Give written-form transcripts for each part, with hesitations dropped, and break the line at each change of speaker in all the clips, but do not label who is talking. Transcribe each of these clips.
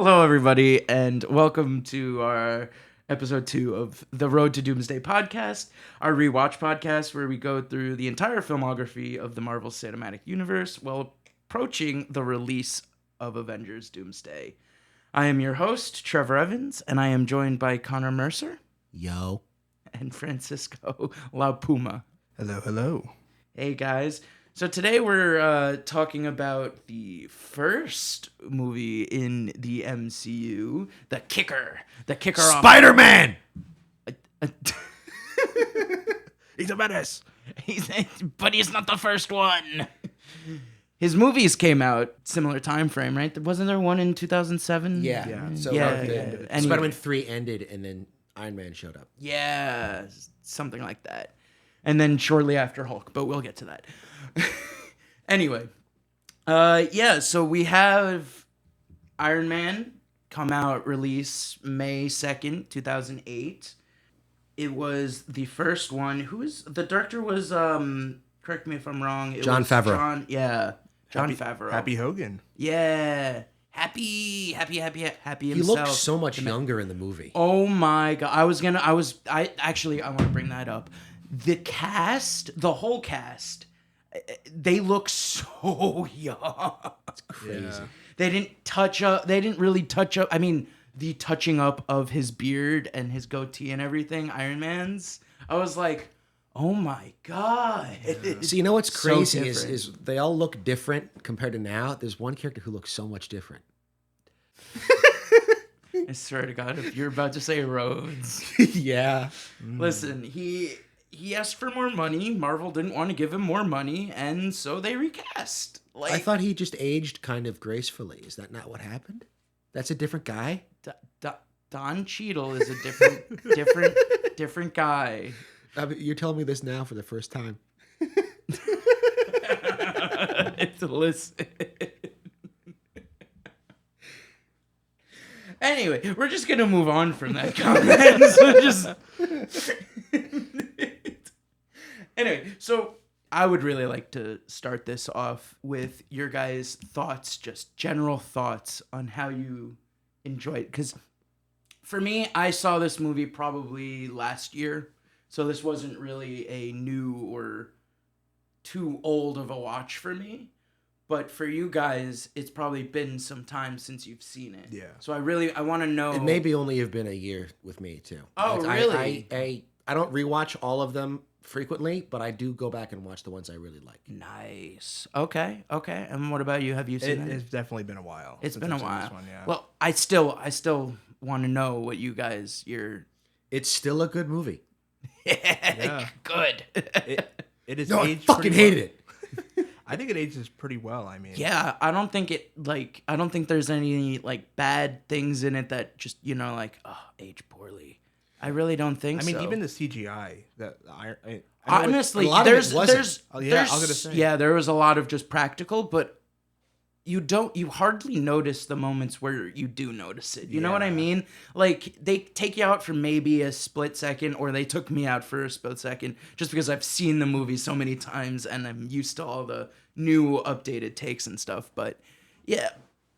Hello, everybody, and welcome to our episode 2 of the Road to Doomsday podcast, our rewatch podcast where we go through the entire filmography of the Marvel Cinematic Universe while approaching the release of Avengers Doomsday. I am your host, Trevor Evans, and I am joined by Connor Mercer.
Yo.
And Francisco La Puma.
Hello, hello.
Hey, guys. So today we're talking about the first movie in the MCU, The Kicker. The Kicker
Spider-Man!
He's a menace.
But he's not the first one. His movies came out similar time frame, right? Wasn't there one in 2007?
Yeah. So Spider-Man 3 ended and then Iron Man showed up.
Yeah, something like that. And then shortly after Hulk, but we'll get to that. Anyway, so we have Iron Man come out, release May 2nd, 2008. It was the first one. The director was, correct me if I'm wrong.
Jon Favreau.
Jon Favreau.
Happy Hogan.
Yeah. Happy himself.
He looked so much younger in the movie.
Oh my God. I want to bring that up. The whole cast, they look so young.
It's crazy. Yeah.
They didn't really touch up. I mean, the touching up of his beard and his goatee and everything, Iron Man's, I was like, oh my God.
Yeah. So you know what's crazy is they all look different compared to now. There's one character who looks so much different.
I swear to God, if you're about to say Rhodes.
Yeah.
Listen, he asked for more money. Marvel didn't want to give him more money, and so they recast.
I thought he just aged kind of gracefully. Is that not what happened? That's a different guy?
Don Cheadle is a different guy.
You're telling me this now for the first time.
Listen. Anyway, we're just gonna move on from that comment. Anyway, so I would really like to start this off with your guys' thoughts, just general thoughts on how you enjoy it. Because for me, I saw this movie probably last year, so this wasn't really a new or too old of a watch for me. But for you guys, it's probably been some time since you've seen it.
Yeah.
So I want to know.
It maybe only have been a year with me too.
Oh, really?
I don't rewatch all of them frequently, but I do go back and watch the ones I really like.
Nice. Okay. And what about you? Have you seen it?
It's definitely been a while.
It's been a while.
This one, yeah.
Well, I still want to know what you guys
It's still a good movie.
Yeah. Good.
It is.
No, I fucking hated it.
I think it ages pretty well. I mean,
yeah, I don't think there's any bad things in it that just age poorly. I really don't think so.
I mean, even the CGI
honestly,
a lot of it wasn't.
I was gonna say.
Yeah, there was a lot of just practical, but you hardly notice the moments where you do notice it. You know what I mean? Like, they take you out for maybe a split second, or they took me out for a split second, just because I've seen the movie so many times and I'm used to all the new updated takes and stuff. But yeah,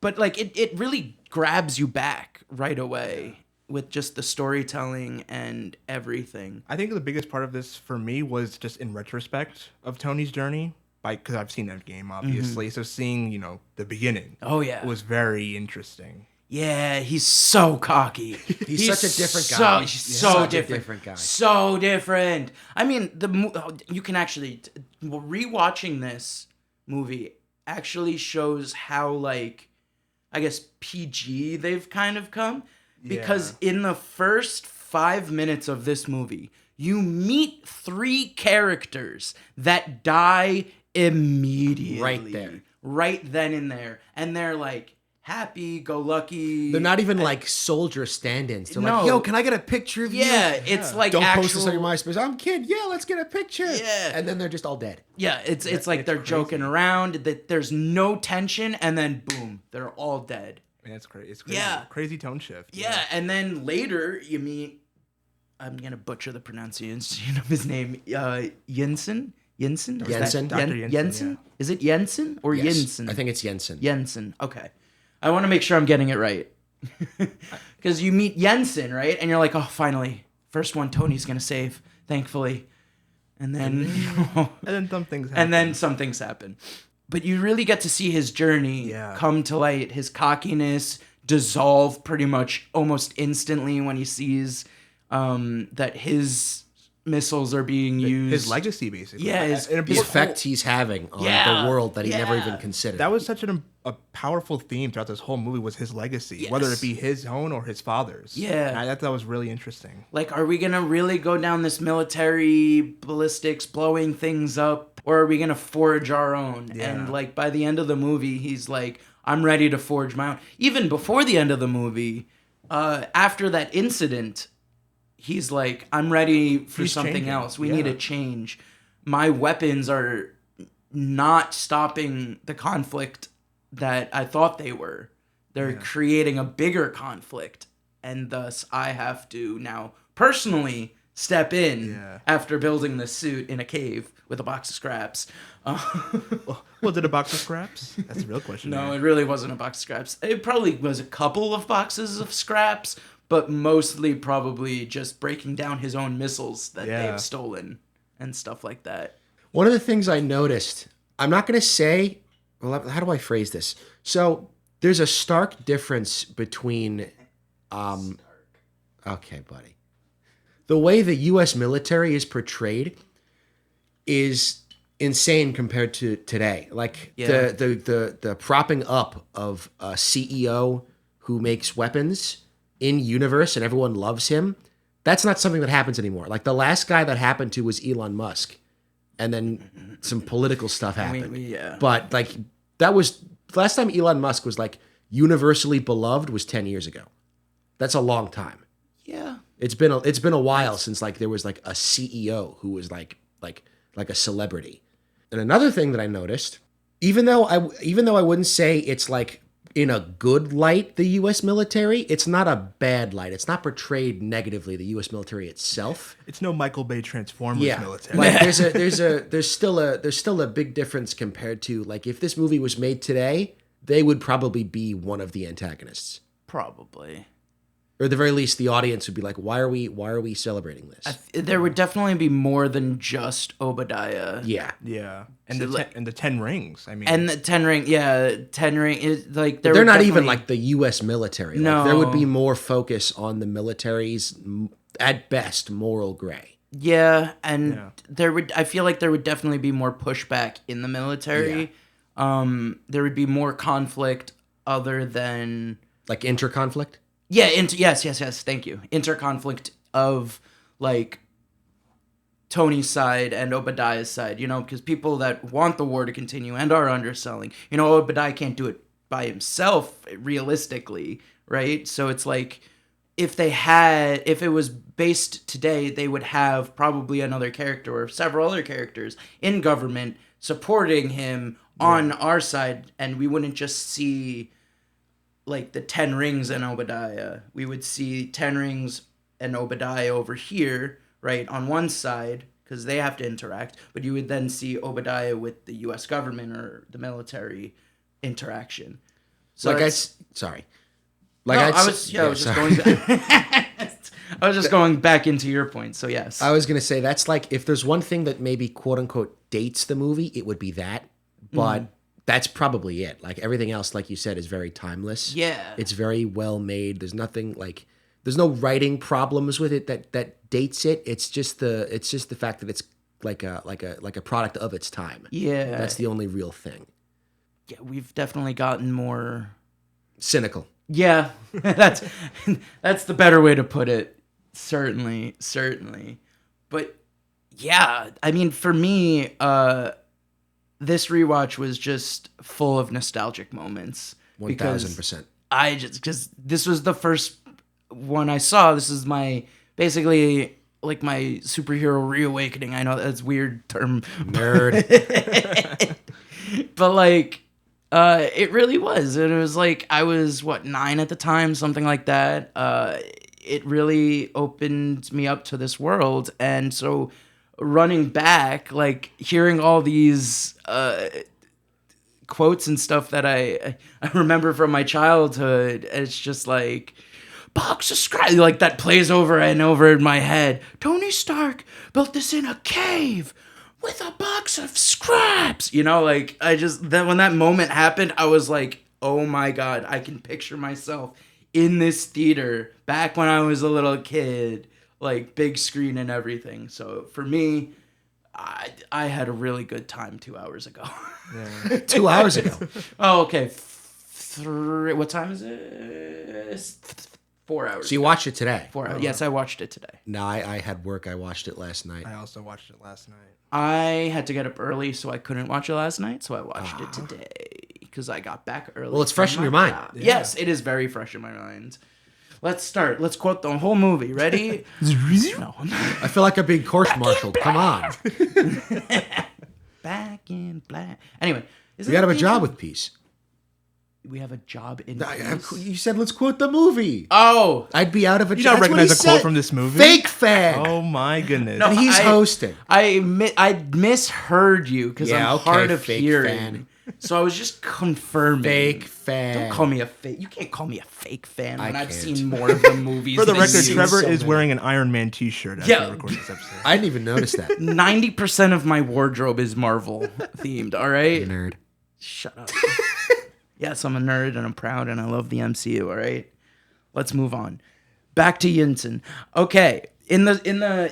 it really grabs you back right away with just the storytelling and everything.
I think the biggest part of this for me was just in retrospect of Tony's journey. Because I've seen that game, obviously. Mm-hmm. So seeing, the beginning.
Oh, yeah.
Was very interesting.
Yeah, he's so cocky.
He's such a different guy.
He's so different guy. So different. I mean, you can actually... rewatching this movie actually shows how, I guess, PG they've kind of come. Because in the first 5 minutes of this movie, you meet 3 characters that die immediately. Right then and there. And they're happy-go-lucky.
They're not even soldier stand-ins. They're like, yo, can I get a picture of you?
Yeah, it's like
Don't post this on your MySpace. I'm kid. Yeah, let's get a picture.
Yeah.
And then they're just all dead.
Yeah, it's like they're crazy. Joking around. That there's no tension, and then boom, they're all dead.
Man, it's crazy. It's crazy.
Yeah.
Crazy tone shift.
Yeah, and then later you meet... I'm going to butcher the pronunciation of his name. Yinsen?
Yinsen.
Dr. Yinsen.
Yinsen? Yeah. Is it Yinsen or
yes.
Yinsen?
I think it's Yinsen.
Yinsen. Okay. I want to make sure I'm getting it right. Because you meet Yinsen, right? And you're like, oh, finally, first one Tony's gonna save, thankfully. And then,
and then some things happen.
And then some things happen. But you really get to see his journey come to light, his cockiness dissolve pretty much almost instantly when he sees that his missiles are being used.
His legacy, basically.
Yeah,
the effect he's having on the world that he never even considered.
That was such a powerful theme throughout this whole movie, was his legacy, whether it be his own or his father's.
Yeah.
And I thought that was really interesting.
Like, are we going to really go down this military ballistics, blowing things up, or are we going to forge our own? Yeah. And, like, by the end of the movie, he's like, I'm ready to forge my own. Even before the end of the movie, after that incident, he's like, I'm ready for something else. We need a change. My weapons are not stopping the conflict that I thought they were. They're creating a bigger conflict. And thus, I have to now personally step in after building this suit in a cave with a box of scraps.
Was it a box of scraps? That's a real question.
No, it really wasn't a box of scraps. It probably was a couple of boxes of scraps, but mostly probably just breaking down his own missiles that they've stolen and stuff like that.
One of the things I noticed, I'm not going to say, well, how do I phrase this? So there's a stark difference between, okay, buddy. The way the U.S. military is portrayed is insane compared to today. Like the propping up of a CEO who makes weapons in universe and everyone loves him. That's not something that happens anymore. Like the last guy that happened to was Elon Musk, and then some political stuff happened. But like that was last time Elon Musk was like universally beloved was 10 years ago. That's a long time.
Yeah.
It's been a while since like there was like a CEO who was like a celebrity. And another thing that I noticed, even though I wouldn't say it's like in a good light, the U.S. military, it's not a bad light. It's not portrayed negatively, the U.S. military itself.
It's no Michael Bay Transformers military.
Like there's still a big difference compared to like if this movie was made today, they would probably be one of the antagonists.
Probably.
Or at the very least, the audience would be like, "Why are we celebrating this?"
There would definitely be more than just Obadiah.
Yeah,
and so the 10 rings. I mean,
and the 10 ring. Yeah, 10 ring is like
they're not even like the U.S. military.
No,
like, there would be more focus on the military's at best moral gray.
Yeah, and I feel like there would definitely be more pushback in the military. Yeah. There would be more conflict other than
like interconflict.
Yeah, yes, thank you. Interconflict of, like, Tony's side and Obadiah's side, because people that want the war to continue and are underselling. Obadiah can't do it by himself, realistically, right? So it's like, if it was based today, they would have probably another character or several other characters in government supporting him on our side, and we wouldn't just see like the 10 rings and Obadiah. We would see 10 rings and Obadiah over here, right, on one side, because they have to interact, but you would then see Obadiah with the U.S. government or the military interaction. So
I was
just going back into your point, so yes.
I was going to say, that's like, if there's one thing that maybe quote-unquote dates the movie, it would be that, but that's probably it. Like everything else, like you said, is very timeless.
Yeah.
It's very well made. There's nothing like, there's no writing problems with it that dates it. It's just the fact that it's like a product of its time.
Yeah.
That's the only real thing.
Yeah, we've definitely gotten more
cynical.
Yeah. That's the better way to put it. Certainly. But yeah, I mean, for me, this rewatch was just full of nostalgic moments.
1000%.
Because this was the first one I saw. This is basically like my superhero reawakening. I know that's a weird term.
Nerd.
But like, it really was. And it was like, I was 9 at the time, something like that. It really opened me up to this world. And so running back, like hearing all these quotes and stuff that I remember from my childhood. It's just like, box of scraps, like that plays over and over in my head. Tony Stark built this in a cave with a box of scraps. You know, like then when that moment happened, I was like, oh my God, I can picture myself in this theater back when I was a little kid, like big screen and everything. So for me, I had a really good time 2 hours ago.
Yeah. 2 hours ago.
Oh, okay. What time is it? 4 hours.
So you watched it today?
4 hours. Yes, I watched it today.
No, I had work. I watched it last night.
I also watched it last night.
I had to get up early, so I couldn't watch it last night. So I watched it today because I got back early.
Well, it's fresh in your mind.
Yeah. Yes, it is very fresh in my mind. Let's start. Let's quote the whole movie. Ready? No.
I feel like I'm being court-martialed. Come on.
Back in black. Anyway.
We have a job with peace.
We have a job in peace.
You said let's quote the movie.
Oh.
I'd be out of a job.
You don't recognize a quote from this movie?
Fake fan.
Oh my goodness.
No, and he's hosting.
I misheard you because I'm hard of
fake
hearing.
Fan.
So I was just confirming.
Fake fan.
Don't call me a fake. You can't call me a fake fan when I've
can't.
seen more of the movies.
For the record,
you.
Trevor is wearing an Iron Man t-shirt as we record this episode.
I didn't even notice that.
90% of my wardrobe is Marvel themed, all right?
Nerd.
Shut up. Yes, I'm a nerd and I'm proud and I love the MCU, all right? Let's move on. Back to Yinsen. Okay. In the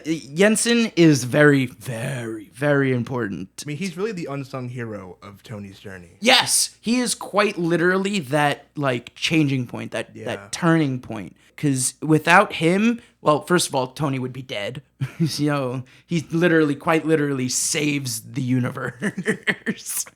Yinsen is very, very, very important.
I mean, he's really the unsung hero of Tony's journey.
Yes, he is quite literally that like changing point, that turning point. Because without him, well, first of all, Tony would be dead. You know, he quite literally saves the universe.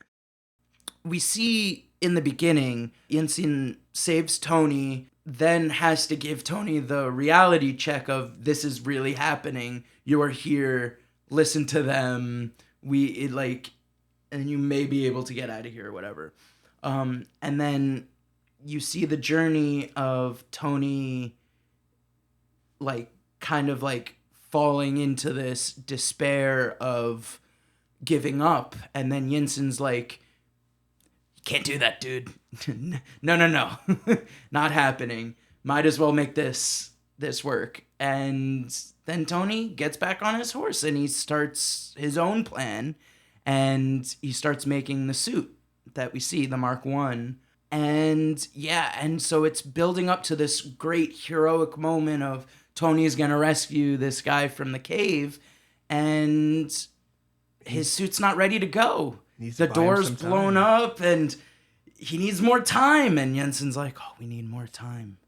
We see in the beginning, Yinsen saves Tony, then has to give Tony the reality check of this is really happening. You're here. Listen to them. And you may be able to get out of here or whatever. And then you see the journey of Tony, like kind of like falling into this despair of giving up. And then Yinsen's like, can't do that, dude. No. Not happening. Might as well make this work. And then Tony gets back on his horse and he starts his own plan. And he starts making the suit that we see, the Mark I. And so it's building up to this great heroic moment of Tony's going to rescue this guy from the cave. And his suit's not ready to go. The door's blown up and he needs more time. And Yinsen's like, oh, we need more time.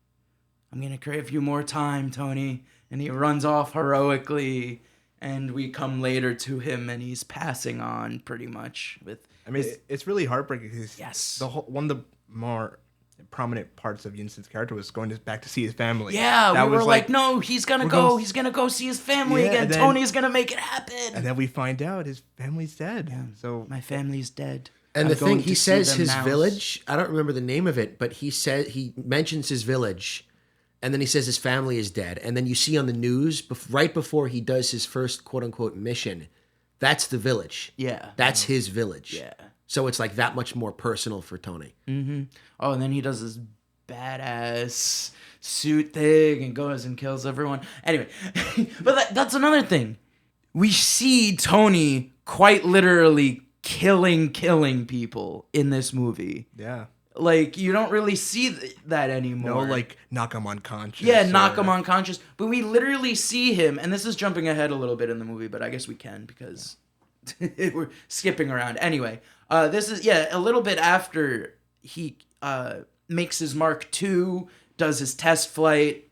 I'm going to crave you more time, Tony. And he runs off heroically. And we come later to him and he's passing on pretty much with.
I mean, it's really heartbreaking because
yes,
one of the more prominent parts of Yinsen's character was going back to see his family.
Yeah, we were like, no, he's gonna go. He's gonna go see his family again. Tony's gonna make it happen.
And then we find out his family's dead.
Yeah.
So
my family's dead.
And the thing, he says his village. I don't remember the name of it, but he mentions his village, and then he says his family is dead. And then you see on the news right before he does his first quote unquote mission, that's the village.
Yeah,
that's his village.
Yeah. So
it's like that much more personal for Tony.
Mm-hmm. Oh, and then he does this badass suit thing and goes and kills everyone. Anyway, but that's another thing. We see Tony quite literally killing people in this movie.
Yeah.
Like, you don't really see that anymore.
No, like, knock him unconscious.
Yeah, knock him unconscious. But we literally see him, and this is jumping ahead a little bit in the movie, but I guess we can because we're skipping around. Anyway, this is, a little bit after he makes his Mark II, does his test flight.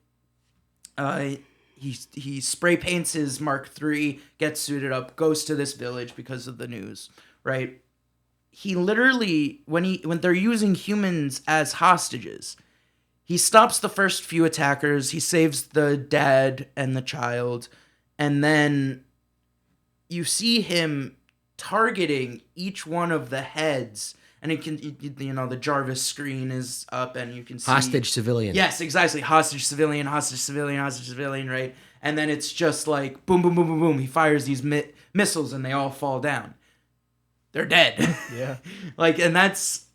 He spray paints his Mark III, gets suited up, goes to this village because of the news, right? He literally, when they're using humans as hostages, he stops the first few attackers, he saves the dad and the child, and then you see him targeting each one of the heads, and it can, the Jarvis screen is up, and you can see
hostage civilian.
Yes, exactly. Hostage civilian, right? And then it's just like boom, boom, boom, boom, boom. He fires these missiles, and they all fall down. they're dead.
Yeah.
Like, and that's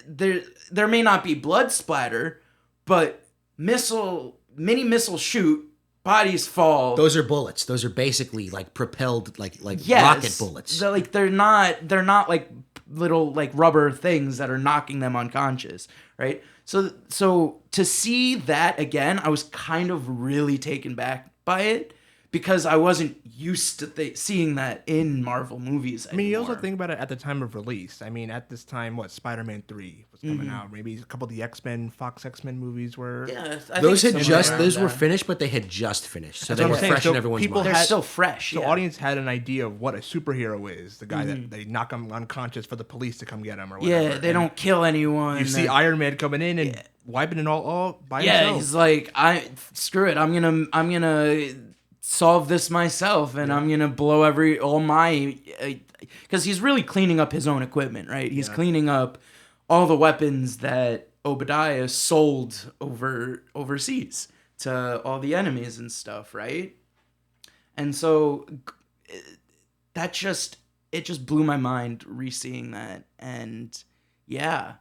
there may not be blood splatter, but mini missile shoot, bodies fall.
Those are bullets. Those are basically like propelled like
Yes.
rocket bullets.
They're not like little like rubber things that are knocking them unconscious, right? So to see that again, I was kind of really taken back by it because I wasn't used to seeing that in Marvel movies anymore.
I mean, you also think about it at the time of release. I mean, at this time, Spider-Man 3 was coming out. Maybe a couple of the Fox X-Men movies were.
Yeah,
those were finished, but they had just finished, so they were fresh in everyone's mind.
They're still fresh.
The audience had an idea of what a superhero is. The guy that they knock him unconscious for the police to come get him or whatever.
Yeah, they don't kill anyone.
You see Iron Man coming in and wiping it all by himself.
Yeah, he's like, screw it. I'm gonna solve this myself, and I'm gonna blow all my, because he's really cleaning up his own equipment, right? He's cleaning up all the weapons that Obadiah sold overseas to all the enemies and stuff, right? And so it just blew my mind re-seeing that, and yeah,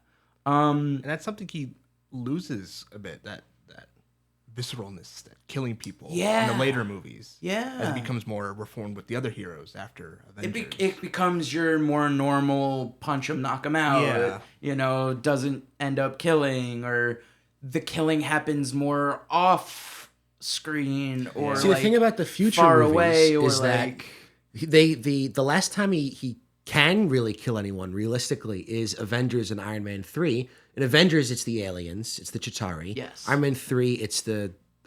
and that's something he loses a bit, that visceralness, that killing people in the later movies.
Yeah.
As it becomes more reformed with the other heroes after Avengers.
It becomes your more normal punch him, knock him out.
Yeah.
Doesn't end up killing, or the killing happens more off screen, or
see, the thing about the future
far
movies
away, or
is that the last time he can really kill anyone realistically is Avengers and Iron Man 3. In Avengers, it's the aliens, it's the Chitauri.
Yes.
Iron Man 3, it's I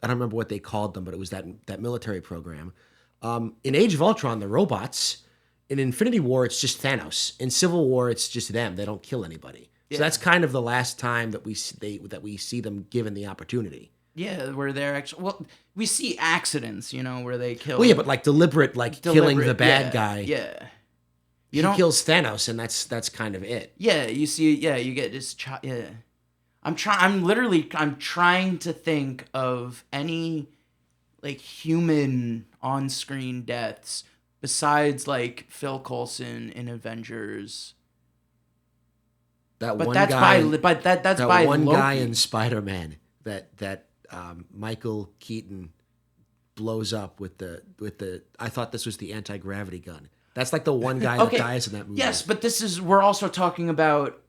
don't remember what they called them, but it was that military program. In Age of Ultron, the robots. In Infinity War, it's just Thanos. In Civil War, it's just them. They don't kill anybody. Yeah. So that's kind of the last time that we see them given the opportunity.
Yeah, where they're actually... Well, we see accidents, where they kill...
Well, yeah, but like deliberate killing the bad guy.
Yeah.
He kills Thanos, and that's kind of it.
Yeah, you see... Yeah, you get this... Yeah. I'm trying to think of any, human on-screen deaths besides, Phil Coulson in Avengers.
That's
by
one
Loki.
guy in Spider-Man that Michael Keaton blows up with the. I thought this was the anti-gravity gun. That's the one guy that dies in that movie.
Yes, but we're also talking about.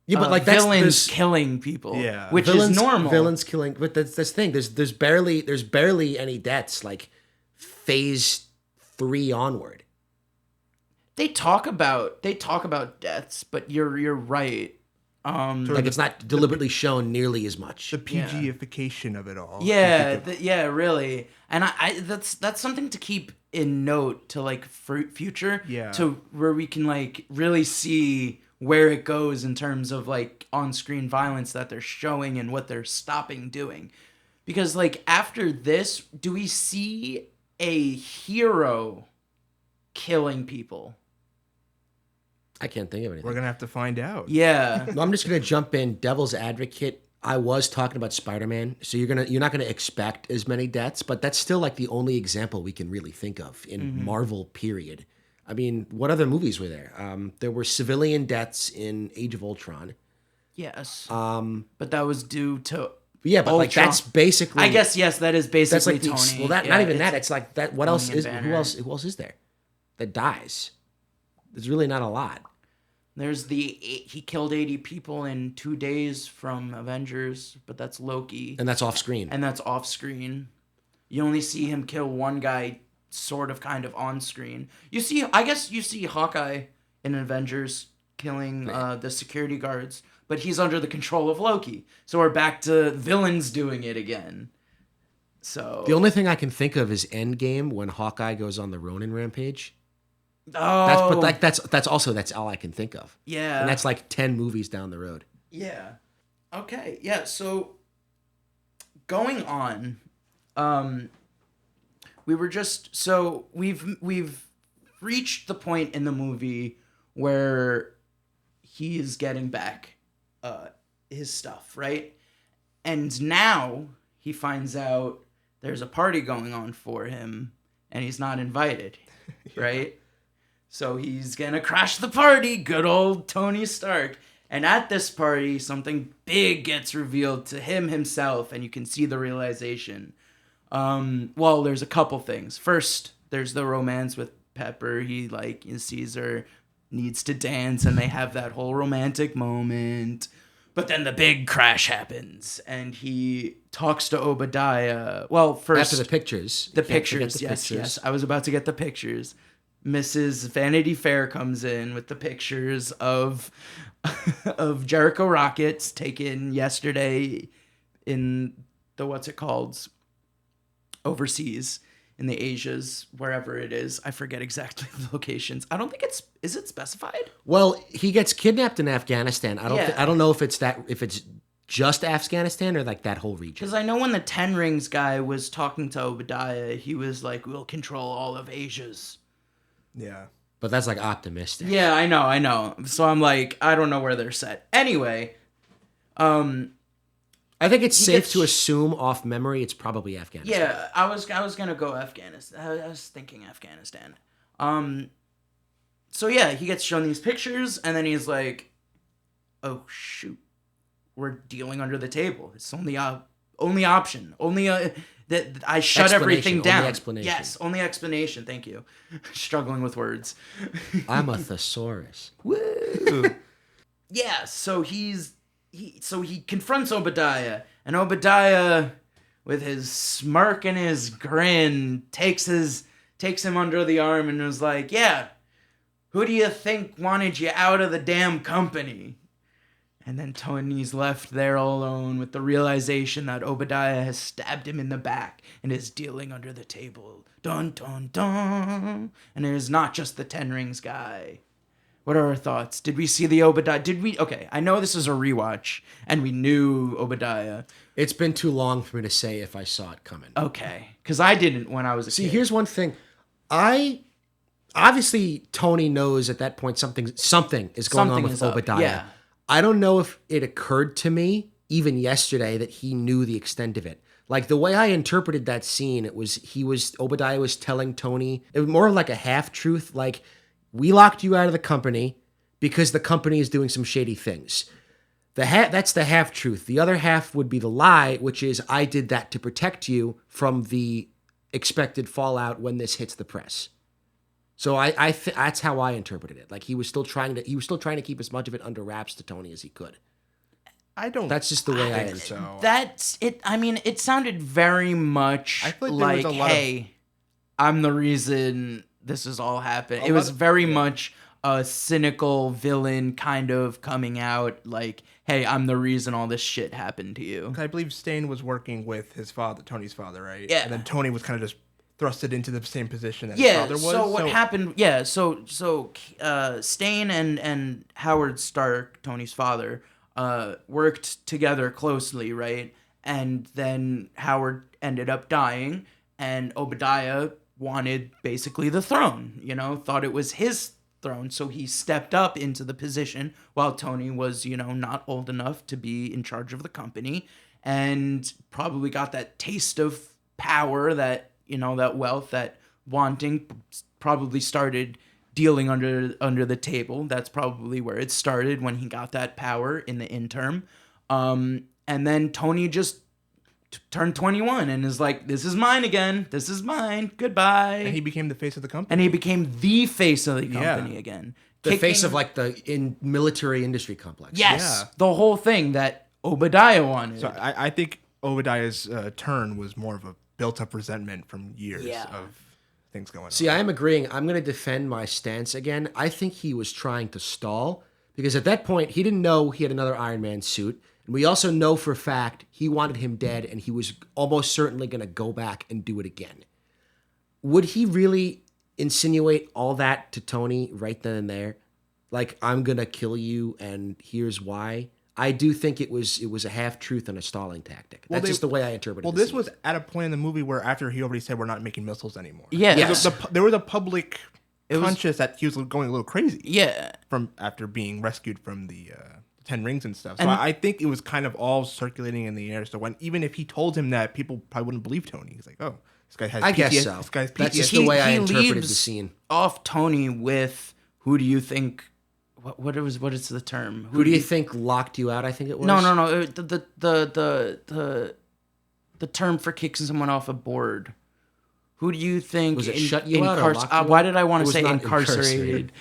Yeah, but
villains killing people.
Yeah,
which is normal.
Villains killing, but that's the thing. There's barely any deaths phase 3 onward.
They talk about deaths, but you're right.
It's not deliberately shown nearly as much.
The PG-ification of it all.
Yeah, really. And I that's something to keep in note to future.
Yeah.
To where we can really see where it goes in terms of on-screen violence that they're showing and what they're stopping doing. Because after this, do we see a hero killing people?
I can't think of anything.
We're going to have to find out.
Yeah.
I'm just going to jump in devil's advocate. I was talking about Spider-Man, so you're not going to expect as many deaths, but that's still the only example we can really think of in Marvel period. I mean, what other movies were there? There were civilian deaths in Age of Ultron.
Yes. But that was due to
but that's basically.
I guess yes, that is basically Tony.
Not even that. It's that. What else is? Who else is there that dies? There's really not a lot.
There's he killed 80 people in 2 days from Avengers, but that's Loki.
And that's off screen.
You only see him kill one guy sort of kind of on screen. I guess you see Hawkeye in Avengers killing the security guards, but he's under the control of Loki. So we're back to villains doing it again. So
the only thing I can think of is Endgame when Hawkeye goes on the Ronin rampage.
Oh,
that's all I can think of.
Yeah,
and that's 10 movies down the road.
Yeah. Okay. Yeah. So going on, we've reached the point in the movie where he is getting back his stuff, right? And now he finds out there's a party going on for him and he's not invited, right? So he's gonna crash the party, good old Tony Stark. And at this party, something big gets revealed to him himself, and you can see the realization. Well, there's a couple things. First, there's the romance with Pepper. He sees her, needs to dance, and they have that whole romantic moment. But then the big crash happens, and he talks to Obadiah. Well, first...
After the pictures.
The pictures, yes. I was about to get the pictures. Mrs. Vanity Fair comes in with the pictures of Jericho rockets taken yesterday in the, what's it called? Overseas. In the Asias, wherever it is. I forget exactly the locations. I don't think is it specified?
Well, he gets kidnapped in Afghanistan. I don't know if it's just Afghanistan or like that whole region.
Because I know when the Ten Rings guy was talking to Obadiah, he was like, "We'll control all of Asia's."
Yeah.
But that's like optimistic.
Yeah, I know. So I'm like, I don't know where they're set. Anyway,
I think it's safe to assume off memory it's probably Afghanistan.
Yeah, I was gonna go Afghanistan. I was thinking Afghanistan. So yeah, he gets shown these pictures, and then he's like, "Oh shoot, we're dealing under the table. It's only option. That I shut everything down.
Only explanation.
Yes, only explanation. Thank you. Struggling with words.
I'm a thesaurus.
Woo. Yeah. So he confronts Obadiah, and Obadiah, with his smirk and his grin, takes him under the arm and was like, "Yeah, who do you think wanted you out of the damn company?" And then Tony's left there all alone with the realization that Obadiah has stabbed him in the back and is dealing under the table. Dun, dun, dun. And it is not just the Ten Rings guy. What are our thoughts? Did we see the Obadiah? Okay, I know this is a rewatch, and we knew Obadiah.
It's been too long for me to say if I saw it coming.
Okay, because I didn't when I was a kid.
See, here's one thing. Obviously, Tony knows at that point something is going on with Obadiah.
Yeah.
I don't know if it occurred to me, even yesterday, that he knew the extent of it. Like, the way I interpreted that scene, Obadiah was telling Tony, it was more like a half-truth, like, we locked you out of the company because the company is doing some shady things. That's the half-truth. The other half would be the lie, which is, I did that to protect you from the expected fallout when this hits the press. So that's how I interpreted it. Like, he was still trying to keep as much of it under wraps to Tony as he could.
That's
just the way I am.
So.
That's it. I mean, it sounded very much like hey, I'm the reason this is all happening. It was very much a cynical villain kind of coming out like, hey, I'm the reason all this shit happened to you.
I believe Stane was working with his father, Tony's father, right?
Yeah.
And then Tony was kind of just thrusted into the same position that his father was.
So what happened? Yeah. So Stane and Howard Stark, Tony's father, worked together closely, right? And then Howard ended up dying, and Obadiah wanted basically the throne. Thought it was his throne, so he stepped up into the position while Tony was, not old enough to be in charge of the company, and probably got that taste of power, that that wealth, that wanting, probably started dealing under the table. That's probably where it started, when he got that power in the interim. And then Tony just turned 21 and is like, this is mine again. This is mine. Goodbye.
And he became the face of the company.
And he became the face of the company again.
The face of like the military industry complex.
Yes. Yeah. The whole thing that Obadiah wanted.
So I think Obadiah's turn was more of a built-up resentment from years of things going on.
See, I am agreeing. I'm going to defend my stance again. I think he was trying to stall, because at that point, he didn't know he had another Iron Man suit. And we also know for a fact he wanted him dead, and he was almost certainly going to go back and do it again. Would he really insinuate all that to Tony right then and there? Like, I'm going to kill you, and here's why? I do think it was a half-truth and a stalling tactic. That's just the way I interpreted it.
Well, this was at a point in the movie where after he already said we're not making missiles anymore.
Yeah.
Yes. There was a public conscious that he was going a little crazy.
Yeah.
From after being rescued from the Ten Rings and stuff. So I think it was kind of all circulating in the air. So even if he told him that, people probably wouldn't believe Tony. He's like, oh, This guy has
I guess
PTSD.
so.
This guy's
That's
PTSD.
just the way I interpreted the scene.
That's
the way I interpreted the
leaves
scene.
off Tony with who do you think? What is the term?
Who do you think locked you out? I think it was.
No. The term for kicking someone off a board. Who do you think
Was it shut you out or locked you out?
Why did I want
It
to
was
say
not
incarcerated?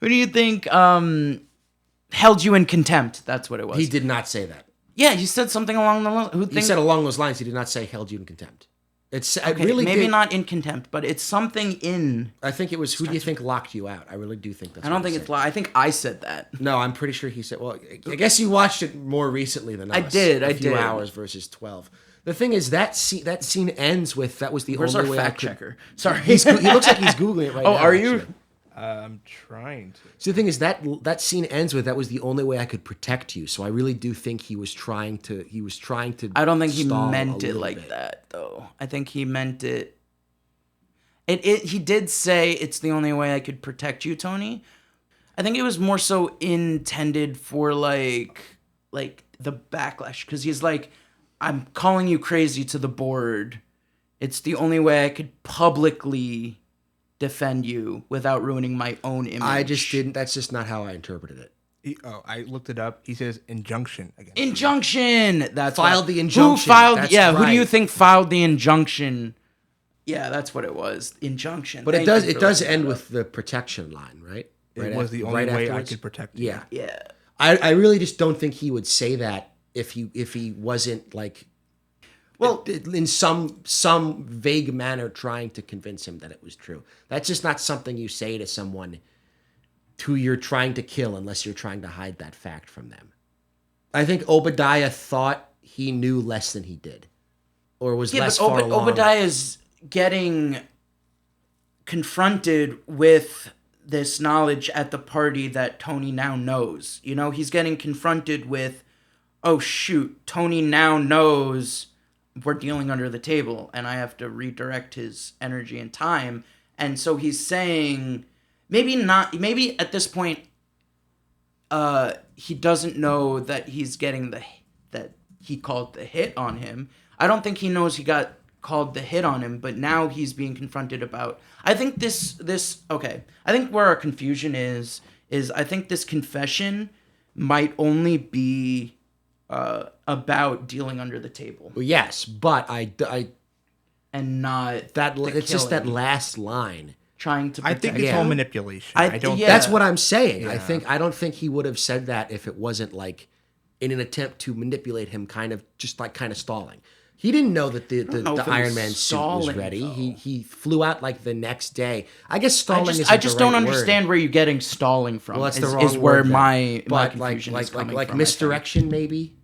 Who do you think held you in contempt? That's what it was.
He did not say that.
Yeah, he said something along the lines.
He said along those lines. He did not say held you in contempt. It's
okay,
really
maybe not in contempt, but it's something in.
I think it was who do you think locked you out? I really do think that's.
I don't think it's. I think I said that.
No, I'm pretty sure he said. Well, I guess you watched it more recently than us.
I did.
A few hours versus 12. The thing is that scene ends with that was the
Where's
only
our
way
fact
I could.
checker? Sorry,
he looks like he's googling it right now.
Oh, are you?
Actually.
I'm trying to.
So the thing is that scene ends with that was the only way I could protect you. So I really do think he was trying to.
I don't think he
stall
meant
a
it
little
like
bit.
that, though. I think he meant it. He did say it's the only way I could protect you, Tony. I think it was more so intended for like the backlash, because he's like, I'm calling you crazy to the board. It's the only way I could publicly defend you without ruining my own image.
I just didn't. That's just not how I interpreted it.
I looked it up. He says injunction against you.
Injunction. That's
Filed
what,
the injunction.
Who filed?
That's
yeah. Who do you
right.
think filed the injunction? Yeah, that's what it was. Injunction.
But
Thank
it
you
does
for looking
end
that
with the protection line, right?
It was the only way I could protect you.
Yeah.
up. Yeah.
I really just don't think he would say that if he wasn't like, well, in some vague manner trying to convince him that it was true. That's just not something you say to someone who you're trying to kill unless you're trying to hide that fact from them. I think Obadiah thought he knew less than he did, or was less far along.
Obadiah is getting confronted with this knowledge at the party that Tony now knows. You know, he's getting confronted with, oh shoot, Tony now knows we're dealing under the table and I have to redirect his energy and time. And so he's saying, maybe at this point, he doesn't know that he's getting that he called the hit on him. I don't think he knows he got called the hit on him, but now he's being confronted about. I think okay. I think where our confusion is I think this confession might only be about dealing under the table.
Well, yes, but I
and not
that
the
it's just that
killing.
last line.
Trying to
I
protect
think it's
you.
all manipulation.
I
don't.
yeah.
That's what I'm saying.
Yeah.
I don't think he would have said that if it wasn't like in an attempt to manipulate him, kind of stalling. He didn't know that the
know if it
Iron
was
Man suit was
stalling,
ready.
though.
He flew out like the next day. I guess stalling is
I just don't understand where you're getting stalling from.
Well, that's the
is
wrong
where
word then.
my
But
confusion is coming
like
from, I
misdirection maybe.
think.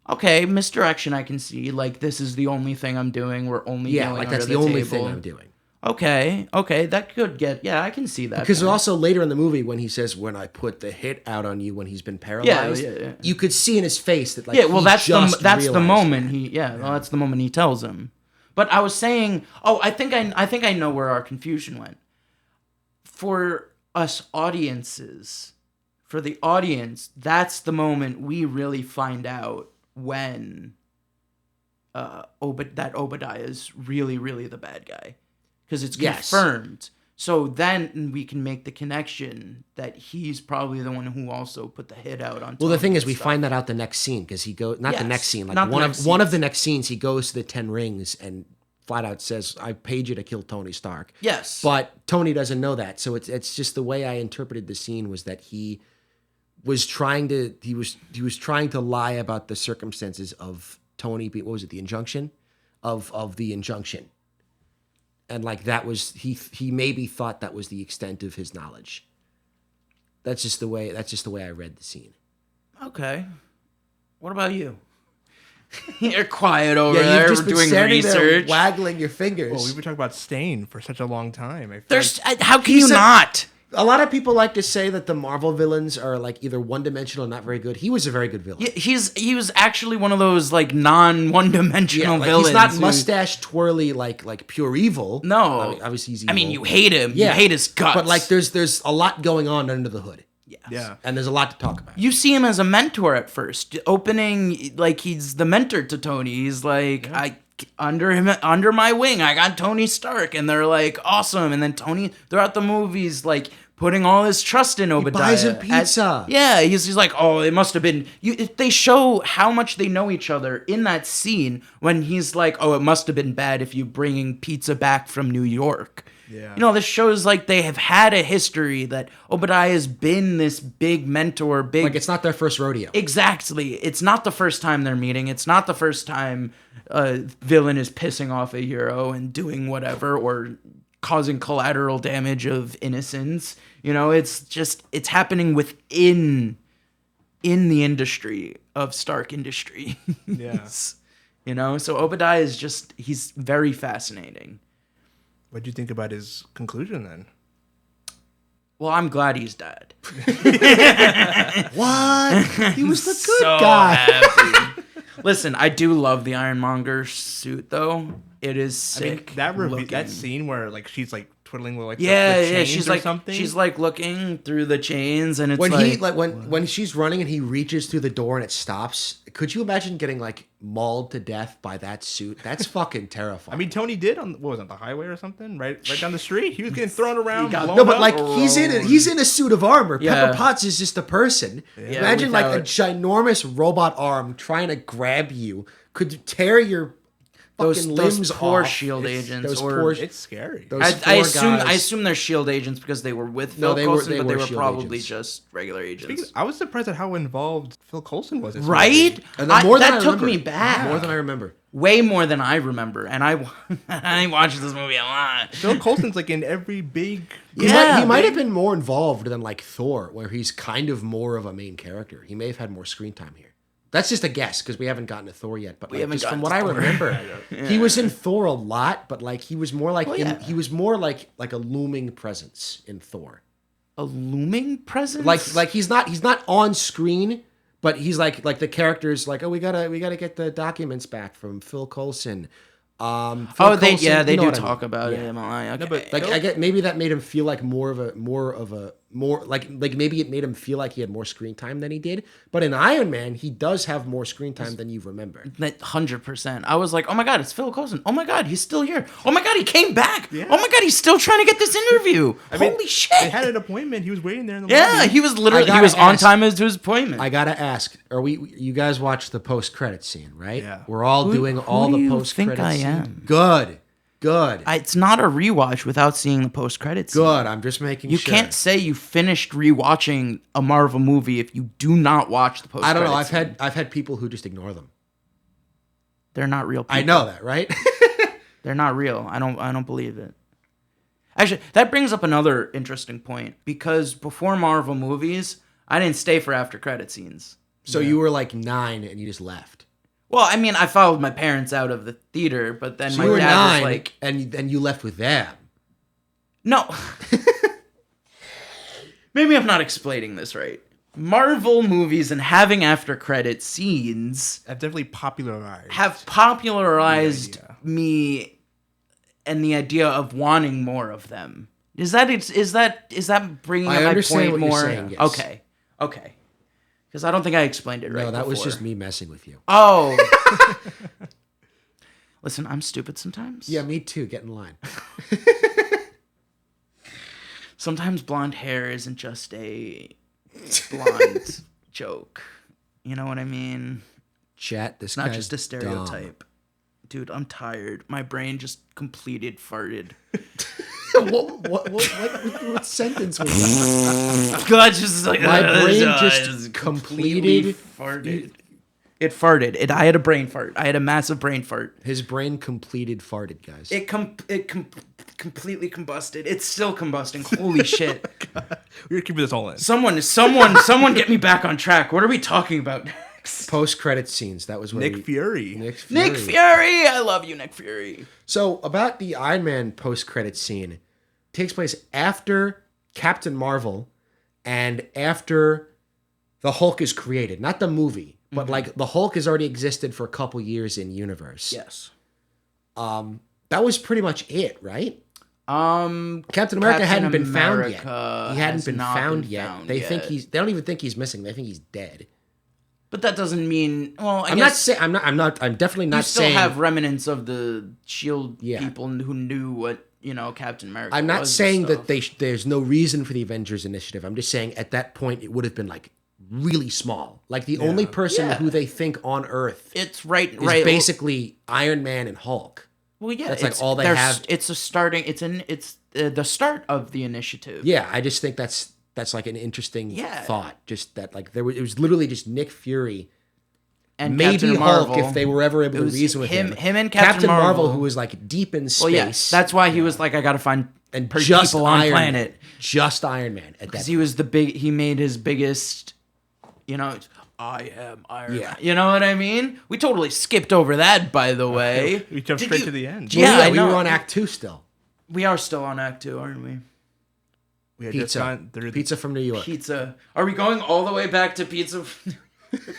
Okay, misdirection I can see. Like, this is the only thing I'm doing. We're only
Yeah,
dealing
like
under
that's
the
the only
table.
thing I'm doing.
Okay, that could get. Yeah, I can see that.
Because
point.
also later in the movie when he says when I put the hit out on you when he's been paralyzed,
yeah.
you could see in his face that like
Yeah, well,
he
that's
just
the
realized
moment
that.
well, that's the moment he tells him. But I was saying, I think I know where our confusion went. For us audiences, for the audience, that's the moment we really find out when that Obadiah is really, really the bad guy. Because it's
Yes.
confirmed. So then we can make the connection that he's probably the one who also put the hit out on.
Well, the
Tony
thing is,
and
we
stuff.
find that out the next scene because he goes not the
Yes,
next scene, like
not the
one
next
of
scenes.
the next scenes. He goes to the 10 Rings and flat out says, "I paid you to kill Tony Stark."
Yes.
But Tony doesn't know that, so it's just the way I interpreted the scene was that he was trying to lie about the circumstances of Tony. What was it? The injunction of the injunction. And like that was he maybe thought that was the extent of his knowledge. That's just the way I read the scene.
Okay. What about you? You're quiet over
Yeah,
there.
you've just
We're
been
doing
standing there
research.
waggling your fingers.
Well, we've been talking about Stane for such a long time. I feel
There's
like-
how can
He
you
said-
not?
A lot of people like to say that the Marvel villains are like either one-dimensional or not very good. He was a very good villain.
He was actually one of those like non-one-dimensional
like,
villains.
he's not
who-
mustache twirly like pure evil.
No.
I mean, obviously he's evil.
I mean, you hate him.
Yeah.
You hate his guts.
But like there's a lot going on under the hood.
Yes.
Yeah.
And there's a lot to talk about.
You see him as a mentor at first, opening like he's the mentor to Tony. He's like, under my wing, I got Tony Stark, and they're like, awesome. And then Tony, throughout the movies, like putting all his trust in Obadiah.
He buys him pizza.
He's like, oh, it must have been. They show how much they know each other in that scene when he's like, oh, it must have been bad if you bringing pizza back from New York.
Yeah.
This shows like they have had a history, that Obadiah has been this big mentor,
Like it's not their first rodeo.
Exactly. It's not the first time they're meeting. It's not the first time a villain is pissing off a hero and doing whatever or causing collateral damage of innocence. It's happening within the industry of Stark Industries.
Yeah.
So Obadiah is he's very fascinating.
What do you think about his conclusion then?
Well, I'm glad he's dead.
What? He was the good
so
guy.
Happy. Listen, I do love the Iron Monger suit, though. It is sick.
That scene where like she's like twiddling with like the chains
she's
or
like
something.
she's like looking through the chains, and it's
when she's running and he reaches through the door and it stops. Could you imagine getting like mauled to death by that suit? That's fucking terrifying.
I mean, Tony did on the highway or something, right down the street. He was getting thrown around.
He's in a suit of armor.
Yeah.
Pepper Potts is just a person.
Yeah,
Imagine like a ginormous robot arm trying to grab you could tear your fucking limbs
those poor
off.
shield agents.
It's scary.
I assume they're shield agents because they were with Phil Coulson, but they were probably just regular agents.
I was surprised at how involved Phil Coulson was.
Right?
And
that took me back.
More than I remember.
Way more than I remember. And I watched this movie a lot.
Phil Coulson's like in every big...
He might have been more involved than like Thor, where he's kind of more of a main character. He may have had more screen time here. That's just a guess because we haven't gotten to Thor yet. But from what I remember, he was in Thor a lot. But like he was more like he was more like a looming presence in Thor.
A looming presence?
Like he's not on screen, but he's like the character's like, oh, we gotta get the documents back from Phil Coulson.
They do talk about it. Okay.
No, but
I get maybe that made him feel like more like maybe it made him feel like he had more screen time than he did. But in Iron Man, he does have more screen time than you remember.
100%. I was like, oh my god, it's Phil Coulson. Oh my god, he's still here. Oh my god, he came back. Yeah. Oh my god, he's still trying to get this interview. Holy shit!
They had an appointment. He was waiting there in the
lobby. He was literally on time to his appointment.
I gotta ask: you guys watched the post-credit scene, right?
Yeah.
We're all doing all the post-credit scene. Good.
It's not a rewatch without seeing the post-credits.
Good. I'm just making
sure.
You
can't say you finished rewatching a Marvel movie if you do not watch the post-credits.
I don't know. I've had people who just ignore them.
They're not real people.
I know that, right?
They're not real. I don't believe it. Actually, that brings up another interesting point because before Marvel movies, I didn't stay for after credit scenes.
So you were like 9 and you just left.
Well, I mean, I followed my parents out of the theater, but then my dad was like...
and you left with them.
No. Maybe I'm not explaining this right. Marvel movies and having after credit scenes...
have definitely popularized
me and the idea of wanting more of them. Is that bringing up my point more?
You're saying, yes.
Okay. Because I don't think I explained it right.
No, that was just me messing with you.
Oh. Listen, I'm stupid sometimes.
Yeah, me too. Get in line.
Sometimes blonde hair isn't just a blonde joke. You know what I mean?
Chat,
it's not just a stereotype. Dumb. Dude, I'm tired. My brain just farted.
What sentence was that?
God, just like
my brain just completely
farted. It farted. I had a brain fart. I had a massive brain fart.
His brain completed farted, guys.
It completely combusted. It's still combusting. Holy shit!
We're keeping this all in.
Someone, get me back on track. What are we talking about next?
Post-credit scenes. That was where
Nick Fury.
Nick Fury. I love you, Nick Fury.
So about the Iron Man post-credit scene, takes place after Captain Marvel and after the Hulk is created. Not the movie. But like the Hulk has already existed for a couple years in universe.
Yes.
That was pretty much it, right? Captain America hadn't been found yet. He hadn't been found yet. They don't even think he's missing. They think he's dead.
But that doesn't mean. Well,
I'm definitely not
you still
saying.
have remnants of the Shield
Yeah.
people who knew what Captain America.
I'm not
was
saying
and
that
stuff.
there's no reason for the Avengers Initiative. I'm just saying at that point it would have been like really small. Like the only person who they think on Earth
It's right.
is basically Iron Man and Hulk.
Well, yeah,
That's like all they have.
It's a starting. It's the start of the initiative.
Yeah, I just think that's like an interesting
Yeah.
thought. Just that like it was literally just Nick Fury.
And
Maybe
Captain
Hulk
Marvel,
if they were ever able
it
to
was
reason with him.
Him and Captain Marvel,
who was like deep in space.
Well, yes, that's why he was like, I gotta find
and
just people on
Iron
planet.
Man. Just Iron Man at that.
Because he was he made his biggest, I am Iron Man. You know what I mean? We totally skipped over that, by the way.
We jumped straight to the end.
Yeah,
we were on Act 2 still.
We are still on Act 2, aren't we?
We had
Pizza from New York.
Pizza. Are we going all the way back to pizza?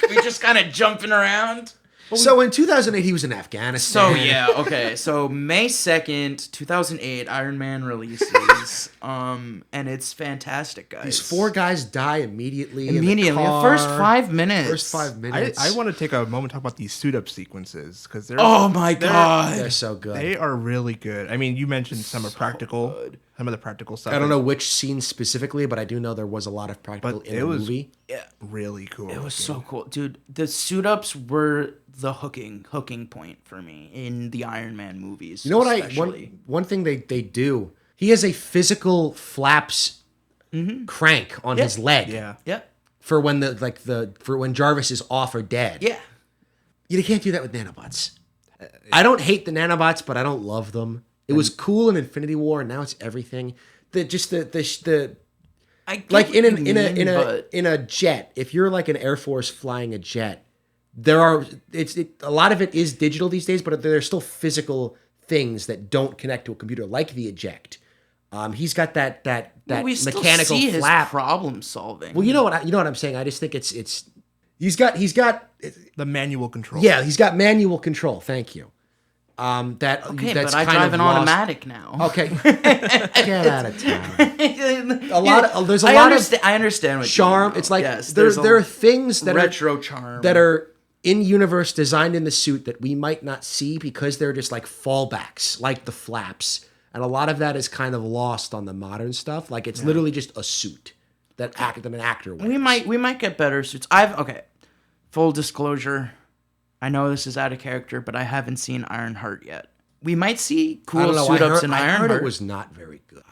we just kind of jumping around?
So in 2008, he was in Afghanistan.
So yeah, okay. So May 2nd, 2008, Iron Man releases. And it's fantastic, guys.
These 4 guys die immediately.
Immediately.
In the car.
First 5 minutes.
First 5 minutes.
I want to take a moment to talk about these suit up sequences because they're
Oh my god.
They're so good.
they are really good. I mean, you mentioned some of the practical stuff.
I don't know which scene specifically, but I do know there was a lot of practical in the movie.
Yeah.
Really cool.
It was so cool. Dude, the suit ups were the hooking point for me in the Iron Man movies.
You know what
especially.
one thing they do, he has a physical flaps crank on his leg.
Yeah.
Yeah.
For when for when Jarvis is off or dead.
Yeah.
You can't do that with nanobots. I don't hate the nanobots, but I don't love them. It was cool in Infinity War, and now it's everything. I get
like
in
but
a jet. If you're like an Air Force flying a jet, a lot of it is digital these days, but there's still physical things that don't connect to a computer, like the eject. He's got that
we
mechanical
still see
flap.
his problem solving.
Well, you know what I'm saying. I just think it's he's got
The manual control.
yeah, he's got manual control. Thank you.
Okay,
That's
but I
kind
drive
of
an
lost.
automatic now.
Okay, get out of town. There's a
I
lot
understand,
of
I understand what
charm.
you mean,
It's like
yes,
there are things that
retro charm
that are in universe designed in the suit that we might not see because they're just like fallbacks, like the flaps, and a lot of that is kind of lost on the modern stuff. Like it's literally just a suit that an actor wears.
We might get better suits. Full disclosure, I know this is out of character, but I haven't seen Ironheart yet. We might see cool suit ups in
I
Ironheart.
heard it was not very good.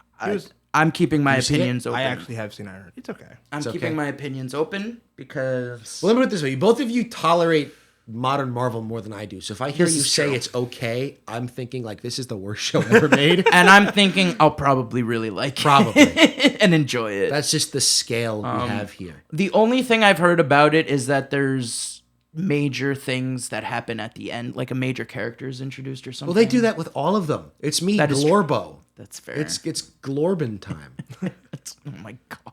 I'm keeping my opinions open.
I actually have seen Iron. It's okay.
I'm keeping my opinions open because
Well, let me put it this way: both of you tolerate modern Marvel more than I do. So if I hear you say it's okay, I'm thinking like this is the worst show ever made.
and I'm thinking I'll probably really like it and enjoy it.
That's just the scale we have here.
The only thing I've heard about it is that there's major things that happen at the end, like a major character is introduced or something.
Well, they do that with all of them. It's me,
That is true.
Glorbo.
That's fair.
It's Glorbin time.
Oh my god.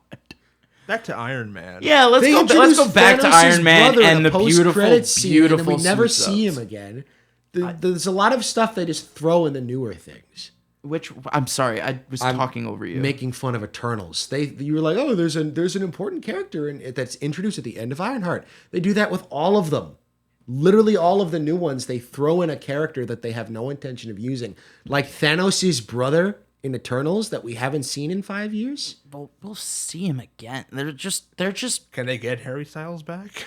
Back to Iron Man.
Yeah, let's go back to
Thanos'
Iron Man
brother in
and
a
the beautiful,
post-credit scene,
beautiful.
and we never
suit
see
ups.
him again. There's a lot of stuff they just throw in the newer things.
Which I'm sorry, I was talking over you.
Making fun of Eternals. You were like, oh, there's an important character that's introduced at the end of Ironheart. They do that with all of them. Literally all of the new ones, they throw in a character that they have no intention of using. Like Thanos' brother in Eternals that we haven't seen in 5 years.
We'll see him again. They're just.
Can they get Harry Styles back?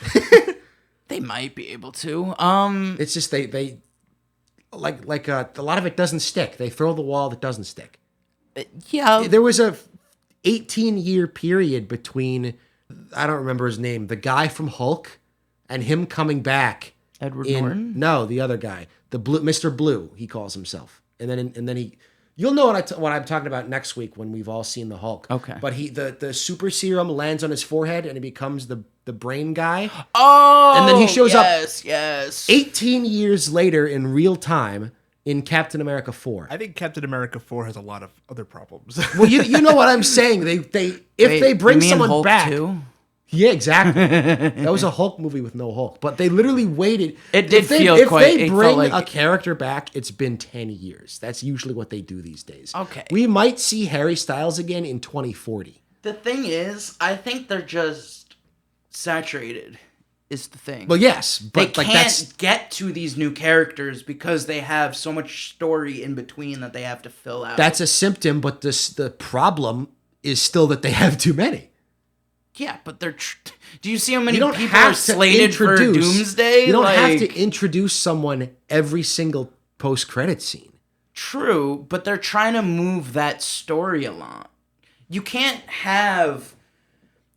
They might be able to.
It's just they a lot of it doesn't stick. They throw the wall that doesn't stick.
Yeah.
There was a 18-year period between, I don't remember his name, the guy from Hulk and him coming back.
Edward Norton?
No, the other guy, the Blue, Mr. Blue, he calls himself, and then he. You'll know what I'm talking about next week when we've all seen the Hulk.
Okay.
But the super serum lands on his forehead and he becomes the brain guy.
Oh.
And then he shows up.
Yes.
18 years later in real time in Captain America 4.
I think Captain America 4 has a lot of other problems.
Well, you know what I'm saying. If they bring someone
Hulk
back.
Too?
Yeah, exactly. That was a Hulk movie with no Hulk, but they literally waited.
It did
if they,
feel
if
quite.
they
It
bring
felt like
a character back, it's been 10 years. That's usually what they do these days.
Okay.
We might see Harry Styles again in 2040.
The thing is, I think they're just saturated is the thing.
Well, yes, but
they can't get to these new characters because they have so much story in between that they have to fill out.
That's a symptom, but the problem is still that they have too many.
Yeah, but they're... Do you see how many people are slated for Doomsday?
You don't have to introduce someone every single post-credit scene.
True, but they're trying to move that story along. You can't have...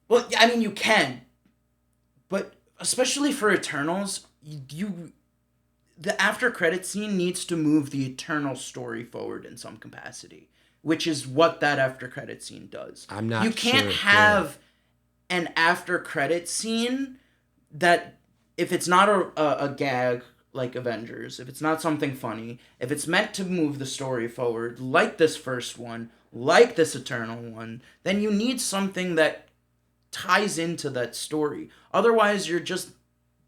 Well, I mean, you can. But especially for Eternals, the after-credit scene needs to move the Eternal story forward in some capacity, which is what that after-credit scene does.
I'm not
You can't have... an after-credit scene that, if it's not a gag like Avengers, if it's not something funny, if it's meant to move the story forward, like this first one, like this Eternal one, then you need something that ties into that story. Otherwise, you're just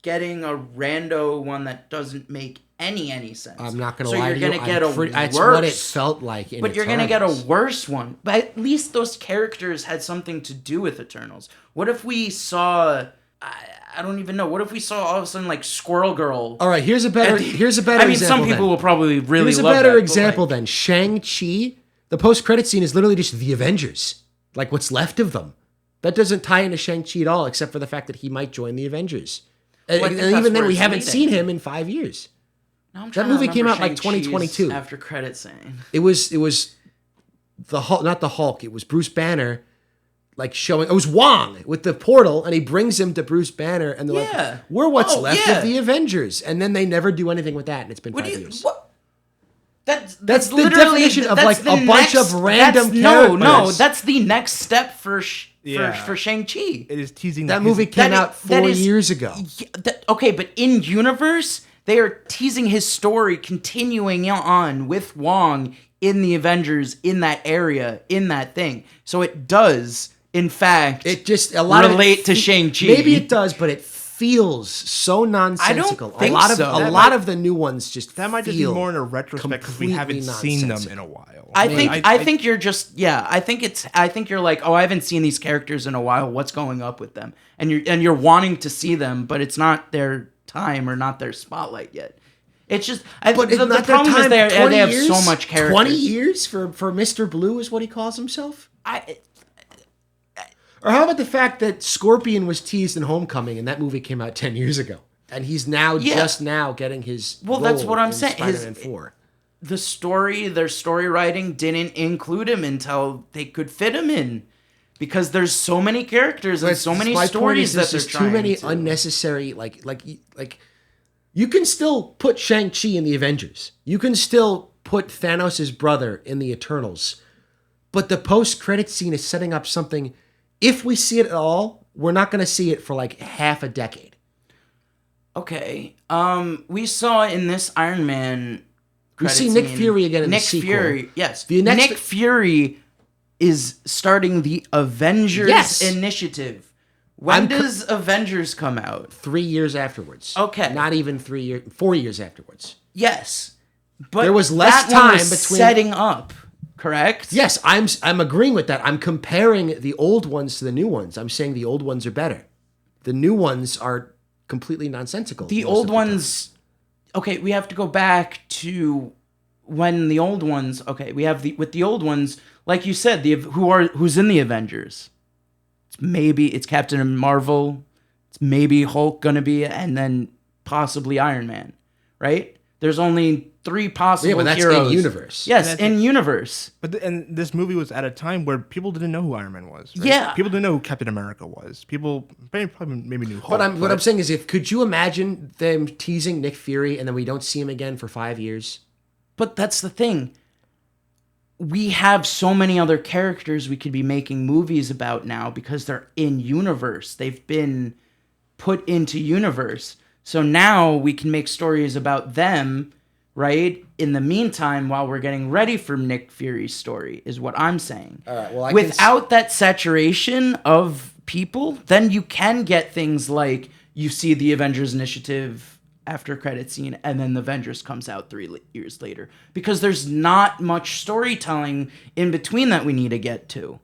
getting a rando one that doesn't make any sense.
I'm not going to lie to you.
So you're going to get a worse...
That's what it felt like in
But you're going to get a worse one. But at least those characters had something to do with Eternals. What if we saw... I don't even know. What if we saw all of a sudden, like, Squirrel Girl?
All right, here's a better example.
I mean, some people will probably really love that.
Here's a better example then. Shang-Chi, the post-credit scene is literally just the Avengers. Like, what's left of them. That doesn't tie into Shang-Chi at all, except for the fact that he might join the Avengers.
Well,
and even then, we haven't seen him in 5 years.
That
movie came out like 2022.
After credit scene.
It was the Hulk, not the Hulk. It was Bruce Banner, like showing. It was Wong with the portal, and he brings him to Bruce Banner, and they're like, "We're what's left of the Avengers," and then they never do anything with that, and it's been 5 years.
What? That's
the definition of like a bunch of random characters.
No, that's the next step for Shang-Chi.
It is teasing
that movie came out 4 years ago.
Okay, but in universe, they are teasing his story continuing on with Wong in the Avengers, in that area, in that thing. So it does, in fact, relate to Shang-Chi.
Maybe it does, but it feels so nonsensical.
I don't think
a lot of the new ones just
that might just be more in a retrospect because we haven't seen them in a while.
I think you're just I think you're like, oh, I haven't seen these characters in a while. What's going up with them? And you're wanting to see them, but it's not their time or not their spotlight yet. It's just the problem is they have so much character.
20 years for Mr. Blue is what he calls himself. Or how about the fact that Scorpion was teased in Homecoming and that movie came out 10 years ago, and he's now just now getting his role
that's what I'm saying.
Spider-Man 4.
Their story writing didn't include him until they could fit him in. Because there's so many characters and so many stories that they're trying to.
Too many unnecessary, like you can still put Shang-Chi in the Avengers. You can still put Thanos' brother in the Eternals. But the post-credit scene is setting up something. If we see it at all, we're not going to see it for like half a decade.
Okay. We saw in this Iron Man
we see Nick Fury again in the sequel.
Nick Fury, yes. Nick Fury is starting the Avengers initiative. When does Avengers come out?
3 years afterwards.
Okay.
Not even 3 years, 4 years afterwards.
Yes. But
there was less time between
setting up, correct?
Yes, I'm agreeing with that. I'm comparing the old ones to the new ones. I'm saying the old ones are better. The new ones are completely nonsensical.
The old ones okay, we have to go back to when the old ones we have with the old ones, like you said, who's in the Avengers. It's Captain Marvel, it's maybe Hulk gonna be, and then possibly Iron Man, right? There's only 3 possible heroes.
Yeah, but that's in universe.
Yes, in universe.
And this movie was at a time where people didn't know who Iron Man was. Right?
Yeah,
people didn't know who Captain America was. People probably maybe knew Hulk.
What I'm saying is, could you imagine them teasing Nick Fury and then we don't see him again for 5 years?
But that's the thing. We have so many other characters we could be making movies about now because they're in universe. They've been put into universe. So now we can make stories about them, right? In the meantime, while we're getting ready for Nick Fury's story, is what I'm saying.
All right, well,
without that saturation of people, then you can get things like you see the Avengers Initiative after credit scene, and then the Avengers comes out 3 years later. Because there's not much storytelling in between that we need to get to.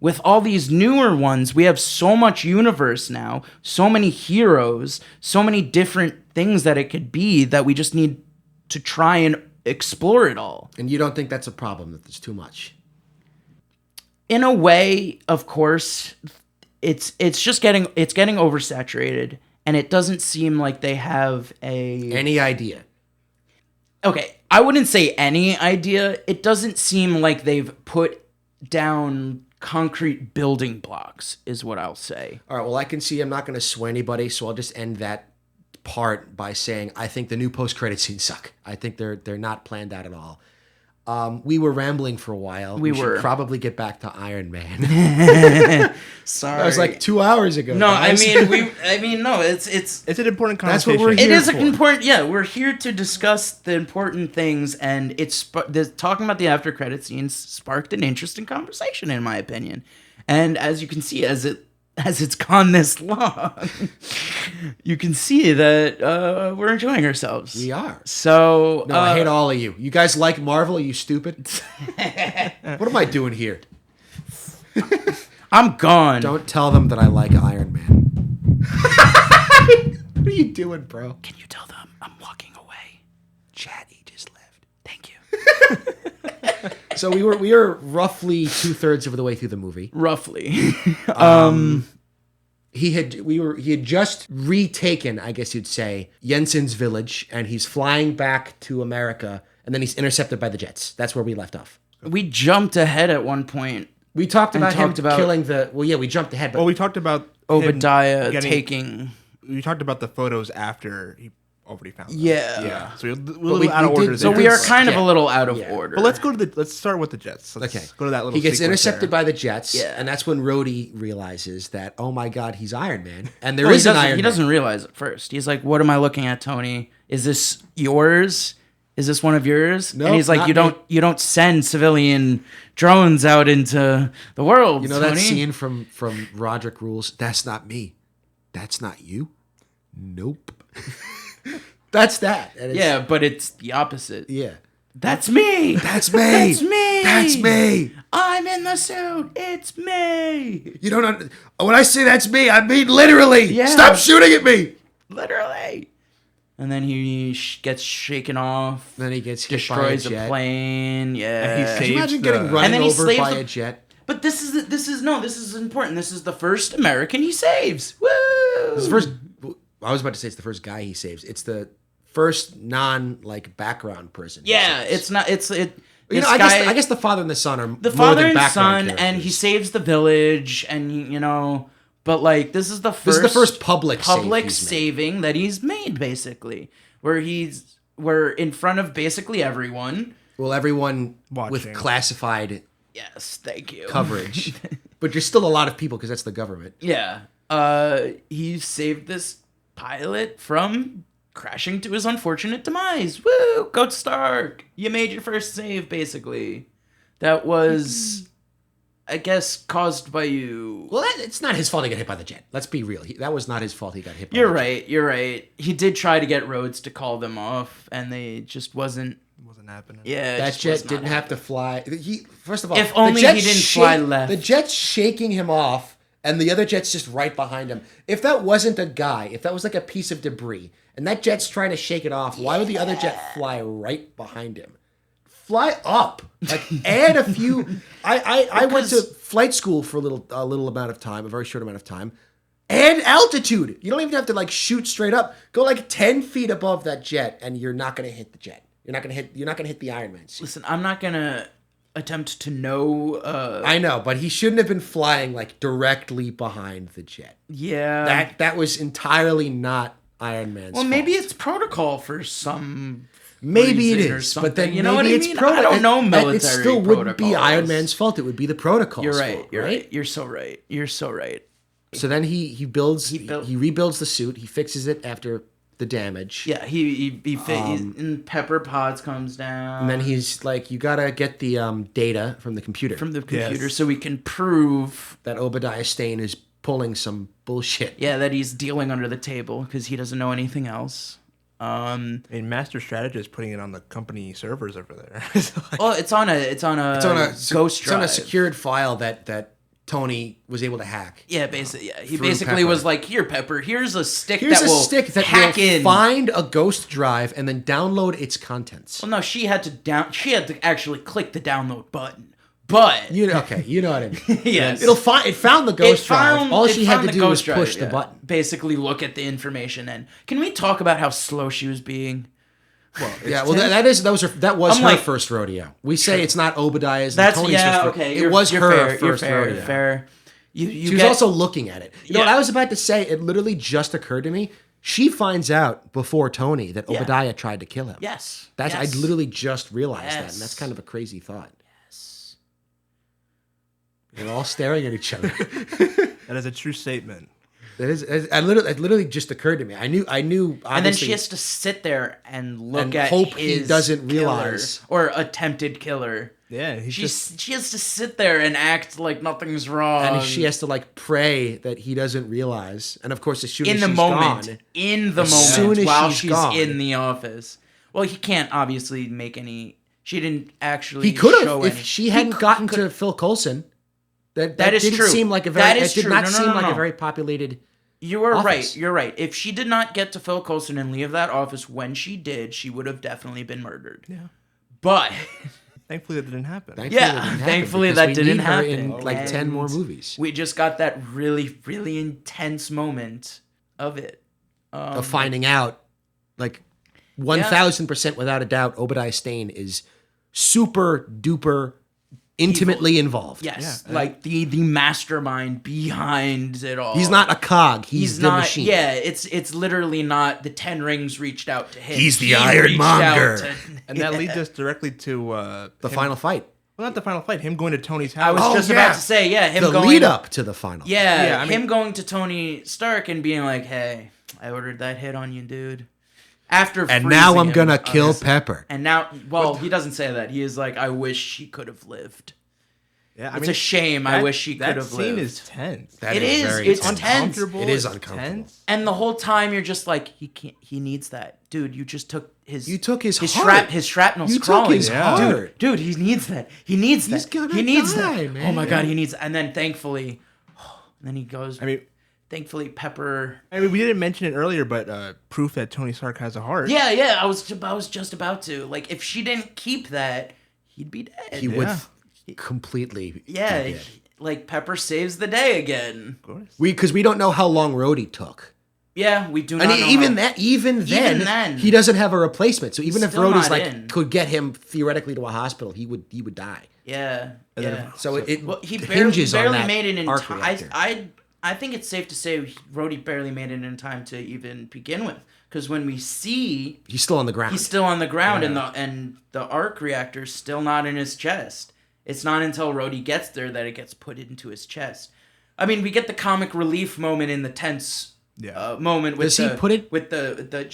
with all these newer ones, we have so much universe now, so many heroes, so many different things that it could be that we just need to try and explore it all.
And you don't think that's a problem, that there's too much?
In a way, of course, it's getting oversaturated, and it doesn't seem like they have
any idea.
Okay, I wouldn't say any idea. It doesn't seem like they've put down concrete building blocks, is what I'll say.
All right, well, I can see I'm not going to sway anybody, so I'll just end that part by saying I think the new post-credit scenes suck. I think they're not planned out at all. We were rambling for a while. We should probably get back to Iron Man.
Sorry,
that was like 2 hours ago.
No,
guys.
no, it's
an important conversation.
That's what we're here for.
Important. Yeah, we're here to discuss the important things, and talking about the after credit scenes sparked an interesting conversation, in my opinion. And as you can see, as it's gone this long, you can see that we're enjoying ourselves.
We are.
So
no, I hate all of you. You guys like Marvel? Are you stupid? What am I doing here?
I'm gone.
Don't tell them that I like Iron Man. What are you doing, bro?
Can you tell them I'm walking away?
Chat, he just left.
Thank you.
So we were roughly 2/3 of the way through the movie.
Roughly.
He had just retaken, I guess you'd say, Yinsen's village, and he's flying back to America, and then he's intercepted by the Jets. That's where we left off.
We jumped ahead at one point.
We talked about killing the. Well, yeah, we jumped ahead. But
well, we talked about
Obadiah taking.
We talked about the photos after he already found them.
Yeah.
So we're a little out of order.
So we are kind of a little out of order.
But let's start with the Jets. Let's go to that little.
He gets intercepted by the Jets, and that's when Rhodey realizes that, oh my God, he's Iron Man, and there is an Iron Man.
He doesn't realize it first. He's like, "What am I looking at, Tony? Is this yours? Is this one of yours?"
No,
and he's like, "You don't send civilian drones out into the world."
You know
Tony?
that scene from Roderick Rules? That's not me. That's not you. Nope. That's that.
Yeah, but it's the opposite.
Yeah.
That's me.
That's me.
That's me.
That's me.
I'm in the suit. It's me.
You don't know. When I say that's me, I mean literally.
Yeah.
Stop shooting at me.
Literally. And then he gets shaken off.
Then he gets hit by a jet.
Destroys a plane. Yeah.
And he saves
Can you imagine getting run over by a jet?
But this is important. This is the first American he saves. Woo!
This is the first. I was about to say it's the first guy he saves. It's the first background person.
Yeah, it's not. I
guess the father and the son are
the
more
father
than
and
background
son,
characters.
and he saves the village, and but this is the first
public
saving that he's made, basically, where we're in front of basically everyone.
Well, everyone
watching
with classified.
Yes, thank you.
Coverage, but there's still a lot of people because that's the government.
Yeah, he saved this pilot from crashing to his unfortunate demise. Woo! Coach Stark, you made your first save, basically. That was, I guess, caused by you.
Well, it's not his fault he got hit by the jet. Let's be real. That was not his fault he got hit by
You're
the
right,
jet.
you're right. He did try to get Rhodes to call them off, and they just wasn't
happening.
Yeah,
that jet didn't have to fly. First of all,
if only he didn't fly left.
The jet's shaking him off, and the other jet's just right behind him. If that wasn't a guy, if that was like a piece of debris, and that jet's trying to shake it off, why would the other jet fly right behind him? Fly up, add a few. I went to flight school for a little amount of time, a very short amount of time. Add altitude. You don't even have to shoot straight up. Go 10 feet above that jet, and you're not gonna hit the jet. You're not gonna hit the Iron Man suit.
Listen, I'm not gonna attempt to know.
I know, but he shouldn't have been flying directly behind the jet.
Yeah,
that was entirely not Iron Man's fault.
Maybe it's protocol for some.
Maybe it is, but then
you know what I mean? I don't know military.
It still wouldn't be Iron Man's fault. It would be the protocol's
You're right.
fault,
You're right. You're so right. You're so right.
So then he rebuilds the suit. He fixes it after the damage.
Yeah, and Pepper Potts comes down.
And then he's like, you gotta get the data from the computer.
So we can prove
that Obediah Stane is pulling some bullshit.
Yeah, that he's dealing under the table because he doesn't know anything else.
Master Strategist putting it on the company servers over there.
It's on a ghost drive.
It's on a secured file that Tony was able to hack.
Yeah, basically, yeah. He
through
basically
Pepper.
was like, "Here, Pepper. Here's a stick
Here's
that
a
will
stick that
hack
will
in."
find a ghost drive and then download its contents.
Well, no, she had to actually click the download button. But
You know what I mean.
yes,
It found the ghost drive. All she had to do was push the button.
Basically, look at the information. And can we talk about how slow she was being?
Well, that was her first rodeo. We say it's not Obadiah's. And Tony's first
okay.
It was her first rodeo.
Fair.
She was also looking at it. You know what I was about to say? It literally just occurred to me. She finds out before Tony that Obadiah tried to kill him.
Yes.
I literally just realized that, and that's kind of a crazy thought.
Yes.
We're all staring at each other.
That is a true statement.
It literally just occurred to me. I knew.
And then she has to sit there and look at
hope
his
he doesn't realize
or attempted killer.
Yeah,
she has to sit there and act like nothing's wrong,
and she has to like pray that he doesn't realize. And of course, as soon as
in the
she's
moment,
gone,
while she's in the office. Well, he can't obviously make any. She didn't actually.
He could
show
have if she hadn't gotten to Phil Coulson. That is didn't
true.
Seem like a very.
That is
it did
true.
not seem like a very populated.
You are
office.
right. You're right. If she did not get to Phil Coulson and leave that office when she did, she would have definitely been murdered.
Yeah.
But
thankfully that didn't happen.
Thankfully that didn't happen.
In like 10 more movies.
We just got that really, really intense moment of it.
Of finding out, like 1,000% without a doubt, Obadiah Stane is super duper intimately involved.
Yes, like the mastermind behind it all.
He's not a cog. He's the
not,
machine.
Yeah, it's literally not the 10 Rings reached out to him.
He's the Iron Monger.
And that leads us directly to
the final fight.
Well, not the final fight. Him going to Tony's house.
I was just about to say, him
the
going...
lead up to the final.
Yeah, I mean, him going to Tony Stark and being like, "Hey, I ordered that hit on you, dude."
And now I'm gonna kill Pepper.
And now, he doesn't say that. He is like, "I wish she could have lived."
Yeah,
it's a shame. I wish she could have lived.
That scene is tense.
It's tense.
It is uncomfortable.
Tense.
And the whole time you're just like, he can't. He needs that, dude. You just took his.
You took his heart.
His shrapnel's
you
crawling.
Took his heart.
Dude. He needs that. He needs that.
He's gonna
he needs
die,
that.
man.
Oh my god, he needs. And then thankfully, then he goes.
I mean,
thankfully Pepper.
I mean, we didn't mention it earlier, but proof that Tony Stark has a heart.
Yeah. I was just about to. Like, if she didn't keep that, he'd be dead.
He would completely.
Yeah. Like, Pepper saves the day again.
Of course.
Because we don't know how long Rhodey took.
Yeah, we do not know.
Even then, he doesn't have a replacement. So even if Rhodey's could get him theoretically to a hospital, he would die.
Yeah.
So it
he
hinges
barely
on that
made it in
arc
time.
reactor.
I think it's safe to say Rhodey barely made it in time to even begin with. Because when we see,
he's still on the ground.
He's still on the ground, and the arc reactor's still not in his chest. It's not until Rhodey gets there that it gets put into his chest. I mean, we get the comic relief moment in the tense moment with the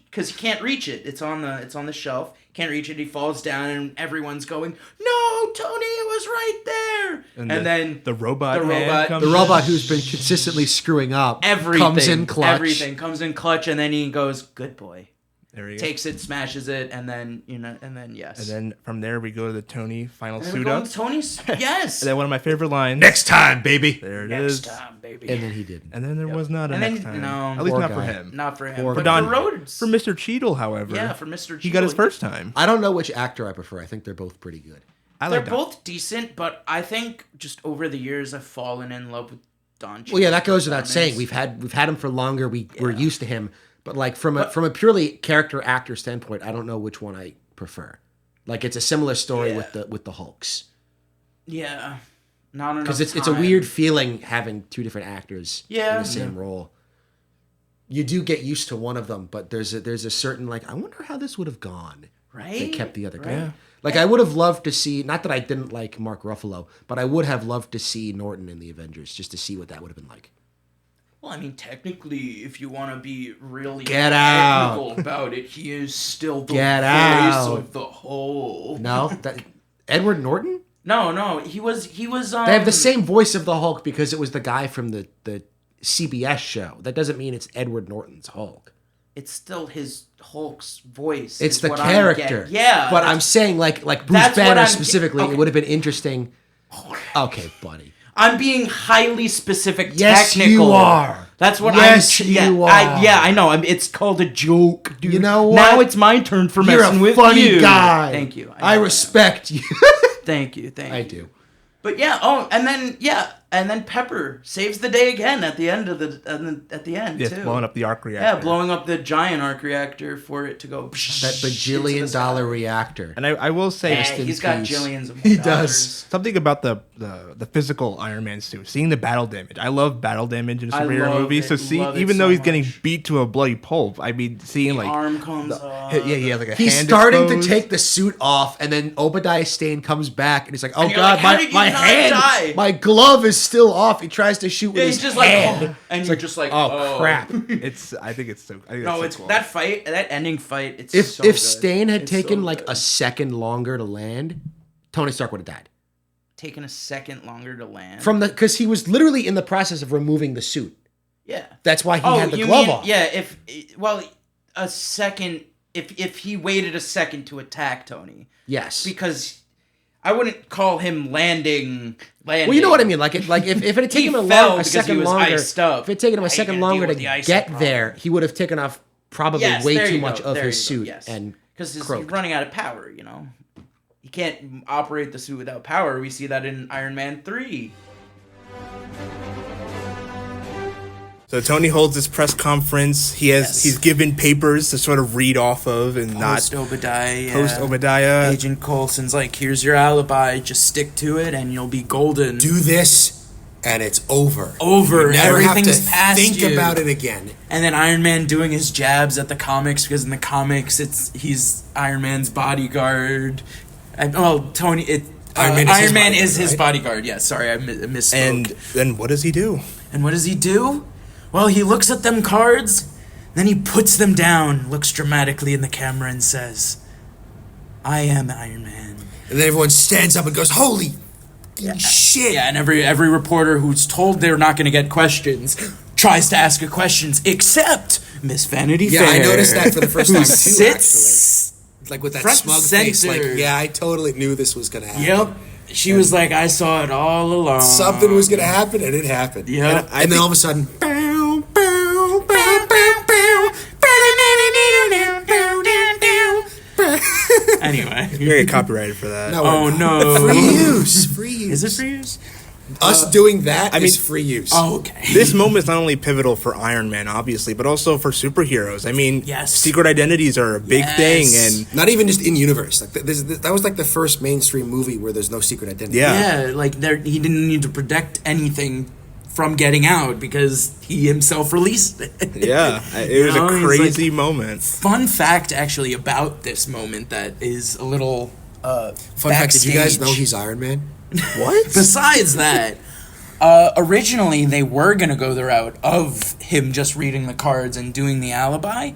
because he can't reach it. It's on the shelf. Can't reach it. He falls down, and everyone's going, "No, Tony, it was right there." And then
the robot
who's been consistently screwing up, comes in clutch.
Everything comes in clutch, and then he goes, "Good boy."
There he
takes it, smashes it, and then yes.
And then from there we go to the Tony final suit up.
Tony's yes.
And then one of my favorite lines.
Next time, baby.
There it is.
Next time, baby.
And then he didn't.
And then there was not a next time.
No,
at least not for him.
Not for him.
But for Mr. Cheadle, however.
Yeah, for Mr. Cheadle.
He got his first time.
I don't know which actor I prefer. I think they're both pretty good.
They're both decent, but I think just over the years I've fallen in love with Don Cheadle.
Well, yeah, that goes without saying. We've had him for longer. We're used to him. But like from a purely character actor standpoint, I don't know which one I prefer. Like it's a similar story with the Hulks.
Yeah, not enough.
Because it's a weird feeling having two different actors in the same role. You do get used to one of them, but there's a certain like I wonder how this would have gone.
Right.
They kept the other guy. Yeah. Like I would have loved to see. Not that I didn't like Mark Ruffalo, but I would have loved to see Norton in the Avengers just to see what that would have been like.
Well, I mean, technically, if you want to be really
technical
about it, he is still the voice of the whole.
No, Edward Norton?
No, he was.
They have the same voice of the Hulk because it was the guy from the CBS show. That doesn't mean it's Edward Norton's Hulk.
It's still his Hulk's voice.
It's the character.
Yeah,
but I'm saying like Bruce Banner specifically, it would have been interesting Okay, buddy.
I'm being highly specific,
Yes,
technical.
you are.
That's what
yes,
I'm...
you are.
I know. It's called a joke, dude.
You know what?
Now it's my turn for
You're
messing
a
with
funny
you.
guy.
Thank you.
I respect you.
Thank you.
I do.
But yeah, and then Pepper saves the day again at the end too.
Blowing up the arc reactor.
Yeah, blowing up the giant arc reactor for it to go.
That bajillion-dollar reactor.
And I will say,
he's got jillions of
He
dollars.
does.
Something about the physical Iron Man suit. Seeing the battle damage. I love battle damage in superhero movies. So even though he's getting beat to a bloody pulp, I mean, seeing
the
like
arm comes off.
yeah, like a
He's
hand
starting
exposed.
to take the suit off, and then Obadiah Stane comes back, and he's like, "Oh
And you're
God,
like, how did you
my
not
hand,
die?"
my glove is still off." He tries to shoot with
Yeah,
his
he's just
hand.
like, and you're just like,
oh crap.
I think it's so.
No, it's
cool.
that ending fight. It's
If
so good.
Stane had
It's
taken
so
like
good.
a second longer to land, Tony Stark would have died.
taken a second longer to land
Because he was literally in the process of removing the suit.
Yeah,
That's why he had the glove off.
Yeah, a second. If he waited a second to attack Tony.
Yes.
Because I wouldn't call him landing.
Well, you know what I mean. Like if it had taken him a second longer, if it had taken him a second longer to get there, he would have taken off probably way too much of his suit and
because he's running out of power. You know, he can't operate the suit without power. We see that in Iron Man 3.
So Tony holds this press conference. He's given papers to sort of read off of and
Post Obadiah.
Post Obadiah.
Agent Coulson's like, here's your alibi. Just stick to it, and you'll be golden.
do this, and it's over.
Over.
You never have to
Everything's past
think
you.
about it again.
And then Iron Man doing his jabs at the comics, because in the comics he's Iron Man's bodyguard. Tony. Iron Man is his bodyguard. Yeah, sorry, I misspoke.
And then what does he do?
And what does he do? Well, he looks at them cards, then he puts them down, looks dramatically in the camera, and says, "I am Iron Man."
And then everyone stands up and goes, "Holy shit!"
Yeah, and every reporter who's told they're not going to get questions tries to ask questions, except Miss Vanity Fair.
Yeah, I noticed that for the first time too.
Sits
Actually, like with that
front
smug face, like,
center.
yeah, I totally knew this was gonna happen.
Yep. She was like, I saw it all along.
Something was gonna happen, and it happened.
Yep.
And then all of a sudden,
Anyway.
You're gonna get copyrighted for that.
no,
Oh, no.
free use, free use.
Is it free use?
Us doing that
I
is
mean-
free use.
Oh, okay.
This moment is not only pivotal for Iron Man, obviously, but also for superheroes. I mean,
Yes.
secret identities are a big
Yes.
thing, and
Not even just in universe. Like that was like the first mainstream movie where there's no secret identity.
Yeah.
Yeah, like he didn't need to protect anything from getting out because he himself released it.
yeah, it was
know,
a
he's
crazy moment.
Fun fact, actually, about this moment that is a little
Fun fact: did you guys know he's Iron Man?
What?
Besides that, originally they were going to go the route of him just reading the cards and doing the alibi,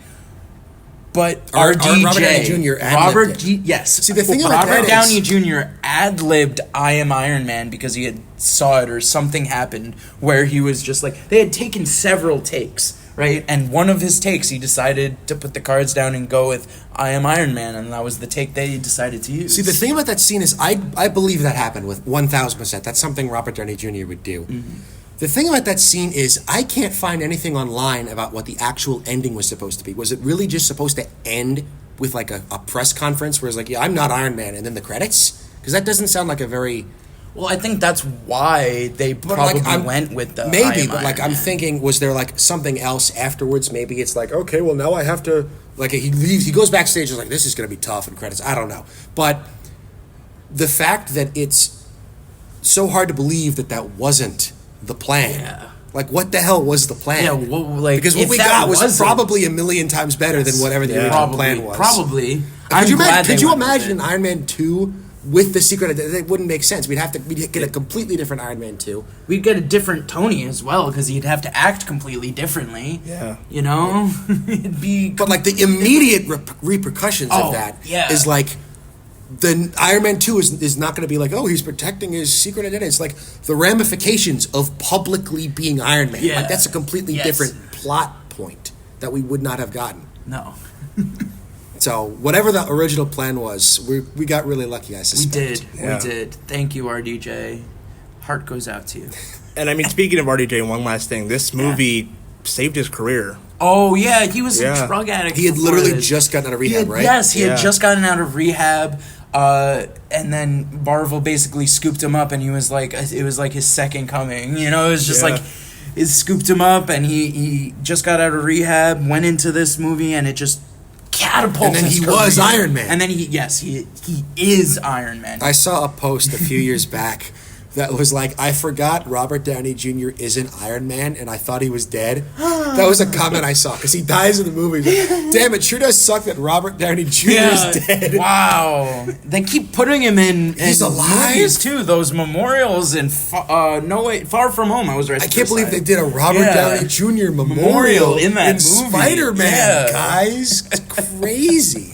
but
Robert
RDJ,
Downey Jr. ad-libbed it.
yes.
See, the thing about
Robert
that
Downey Jr. ad-libbed "I am Iron Man" because he had saw it or something happened where he was just like, they had taken several takes, right? And one of his takes, he decided to put the cards down and go with "I am Iron Man," and that was the take they decided to use.
See, the thing about that scene is, I believe that happened with 1,000%. That's something Robert Downey Jr. would do.
Mm-hmm.
The thing about that scene is, I can't find anything online about what the actual ending was supposed to be. Was it really just supposed to end with like a press conference where it's like, yeah, I'm not Iron Man, and then the credits? Because that doesn't sound like a very...
Well, I think that's why they probably went with the
maybe,
"I am
but like
Iron
I'm
Man."
thinking, was there like something else afterwards? Maybe it's like, okay, well now I have to, like, he leaves, he goes backstage and is like, this is gonna be tough, and credits. I don't know, but the fact that it's so hard to believe that wasn't the plan.
Yeah.
Like, what the hell was the plan?
Yeah, well, like,
because what
if
we
that
got was
wasn't-
probably a million times better than whatever the original plan was.
Probably.
Could you imagine an Iron Man 2 with the secret identity? It wouldn't make sense. We'd get a completely different Iron Man 2.
We'd get a different Tony as well, because he'd have to act completely differently.
Yeah.
You know? It'd be...
But like the immediate repercussions of that is like, the Iron Man 2 is not going to be like, oh, he's protecting his secret identity. It's like the ramifications of publicly being Iron Man.
Yeah.
Like, that's a completely different plot point that we would not have gotten.
No.
So whatever the original plan was, we got really lucky, I suspect.
We did. Thank you, RDJ. Heart goes out to you.
And I mean, speaking of RDJ, one last thing. This movie saved his career.
Oh, yeah, he was a drug addict.
He had literally just gotten out of rehab, right?
Yes, he had just gotten out of rehab. And then Marvel basically scooped him up, and he was like, it was like his second coming. You know, it was just like, it scooped him up, and he just got out of rehab, went into this movie, and it just catapulted.
And then he was Iron Man.
And then he is Iron Man.
I saw a post a few years back that was like, I forgot Robert Downey Jr. isn't Iron Man, and I thought he was dead. That was a comment I saw, because he dies in the movie. Like, damn, it sure does suck that Robert Downey Jr. is dead.
Wow. They keep putting him in
He's alive?
movies, too. Those memorials and Far From Home. I was right.
I can't believe they did a Robert Downey Jr. memorial
in that movie.
Spider-Man, guys. It's crazy.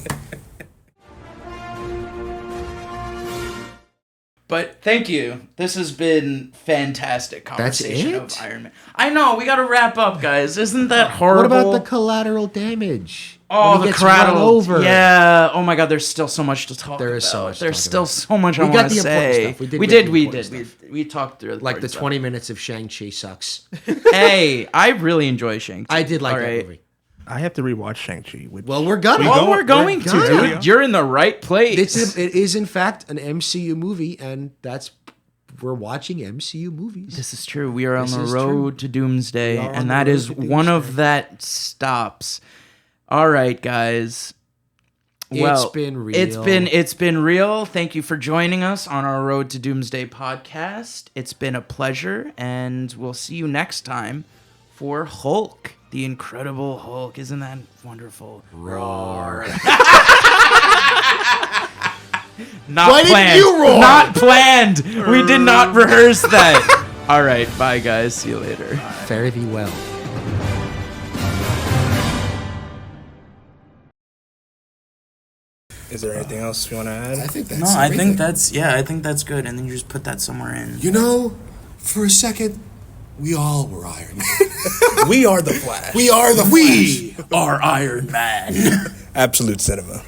But thank you. This has been fantastic conversation
That's it?
of Iron Man. I know, we gotta wrap up, guys. Isn't that horrible?
What about the collateral damage?
Oh, the collateral.
Over.
Yeah. Oh my God, there's still so much to talk about.
There is so much.
There's still so much I want to say.
We did.
We talked through
like the 20 minutes of Shang-Chi sucks.
Hey, I really enjoy Shang-Chi.
I did like that movie.
I have to rewatch Shang-Chi.
Well, we're going
to. You're in the right place.
It is, in fact, an MCU movie, and we're watching MCU movies.
This is true. We are on the road to Doomsday, and that is one of that stops. All right, guys. Well,
it's been real.
It's been real. Thank you for joining us on our Road to Doomsday podcast. It's been a pleasure, and we'll see you next time for Hulk. The Incredible Hulk. Isn't that wonderful?
Roar.
Why didn't you roar? Not planned. We did not rehearse that. All right. Bye, guys. See you later.
Fare thee well.
Is there anything else you want to add?
I think that's
I think that's good. And then you just put that somewhere in.
You know, for a second, we all were Iron Man.
We are the Flash.
We are Iron Man.
Absolute cinema.